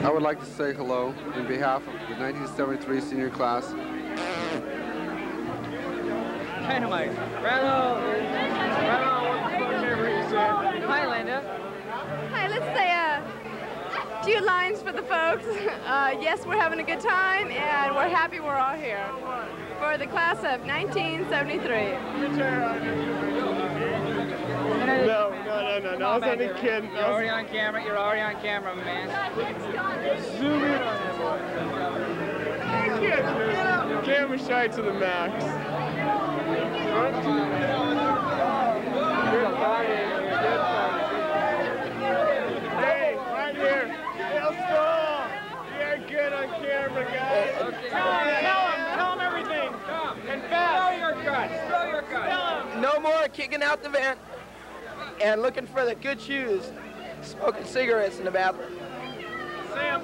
Speaker 11: I would like to say hello in behalf of the 1973 senior class.
Speaker 1: Dynamite. Bravo. Hi, Linda.
Speaker 13: Hi, let's say a few lines for the folks. Yes, we're having a good time, and we're happy we're all here for the class of 1973.
Speaker 6: No. I was only kidding.
Speaker 1: You're already on camera. You're already on camera, man.
Speaker 6: Zoom in on him. Camera shy to the max. Hey, right here. Real strong. You're good on camera, guys. Tell him everything. And fast. Spill your guts.
Speaker 17: No more kicking out the vent and looking for the good shoes, smoking cigarettes in the bathroom.
Speaker 6: Sam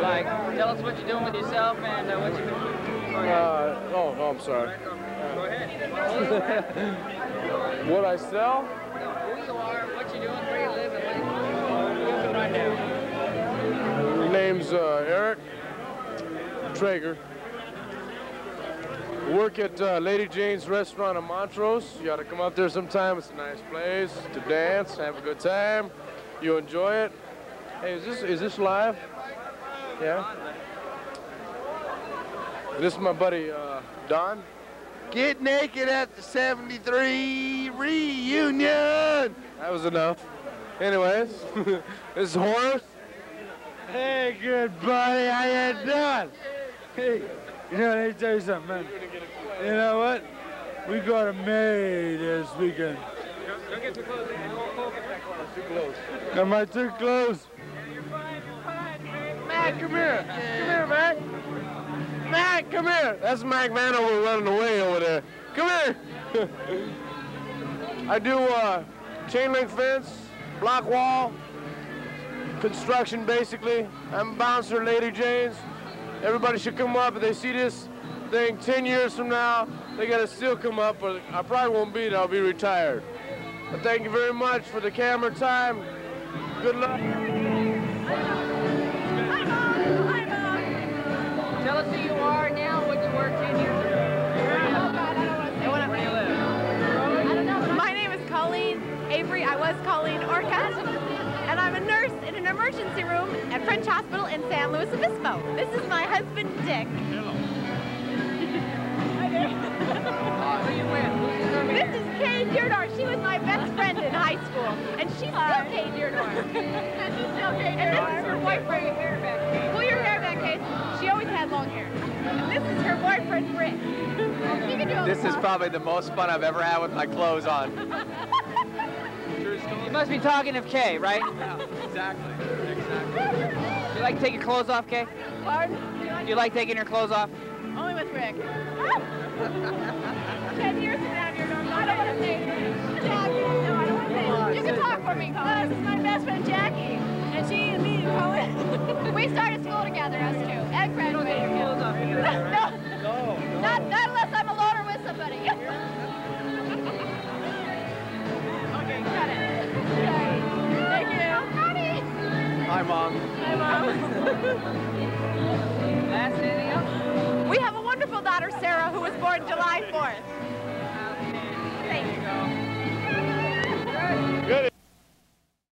Speaker 1: Like, tell us what you're doing with yourself and what you're doing.
Speaker 6: I'm sorry.
Speaker 1: Go ahead.
Speaker 6: What I sell?
Speaker 1: Who you are, what you're doing, where you live, and what you're doing right now.
Speaker 6: Name's Eric Traeger.
Speaker 5: work at Lady Jane's restaurant in Montrose. You ought to come up there sometime. It's a nice place to dance, have a good time. You enjoy it. Hey, is this live? Yeah. This is my buddy Don.
Speaker 17: Get naked at the 73 reunion.
Speaker 5: That was enough. Anyways, this is Horace.
Speaker 9: Hey, good buddy, how you doing? Hey, you know, let me tell you something, man. You know what? We got a May this weekend.
Speaker 1: Don't get too close.
Speaker 5: Too close.
Speaker 9: Am I too close?
Speaker 5: Mac, come here. Come here, Mac. Mac, come here. That's Mac Vanover running away over there. Come here. I do chain link fence, block wall, construction basically. I'm a bouncer at Lady Jane's. Everybody should come up if they see this thing 10 years from now. They gotta still come up, but I probably won't be there. I'll be retired. But thank you very much for the camera time. Good luck.
Speaker 1: Tell us who you are now, what you were 10 years ago.
Speaker 2: My name is Colleen Avery. I was Colleen Orcutt, and I'm a nurse in an emergency room at French Hospital in San Luis Obispo. This is my husband, Dick.
Speaker 1: Hello. Hi there. Who are you with?
Speaker 2: This is Kay Deardor. She was my best friend in high school, and she's still Kay Deardor. And she's still Kay Deardor. And this is her boyfriend. Pull your hair back, Kay. She always had long hair. And this is her boyfriend, Rick. She can do
Speaker 20: This is probably the most fun I've ever had with my clothes on.
Speaker 1: You must be talking of Kay, right?
Speaker 20: Yeah, exactly.
Speaker 1: You like to take your clothes off, Kay?
Speaker 2: Pardon?
Speaker 1: Do you like taking your clothes off?
Speaker 2: Only with Rick. 10 years from now, you're normal. I don't want to say it. Jackie. No, I don't want to say it. You can talk for me, Colin. This is my best friend, Jackie. And she and me, Colin. We started school together, us two. And graduated.
Speaker 1: You don't take your clothes off together, right?
Speaker 2: No. Not unless I'm alone or with somebody. Okay, got it. Okay. Thank you.
Speaker 20: Hi, Mom.
Speaker 2: Hi, Mom.
Speaker 1: Last anything else?
Speaker 2: We have a wonderful daughter, Sarah, who was born July 4th.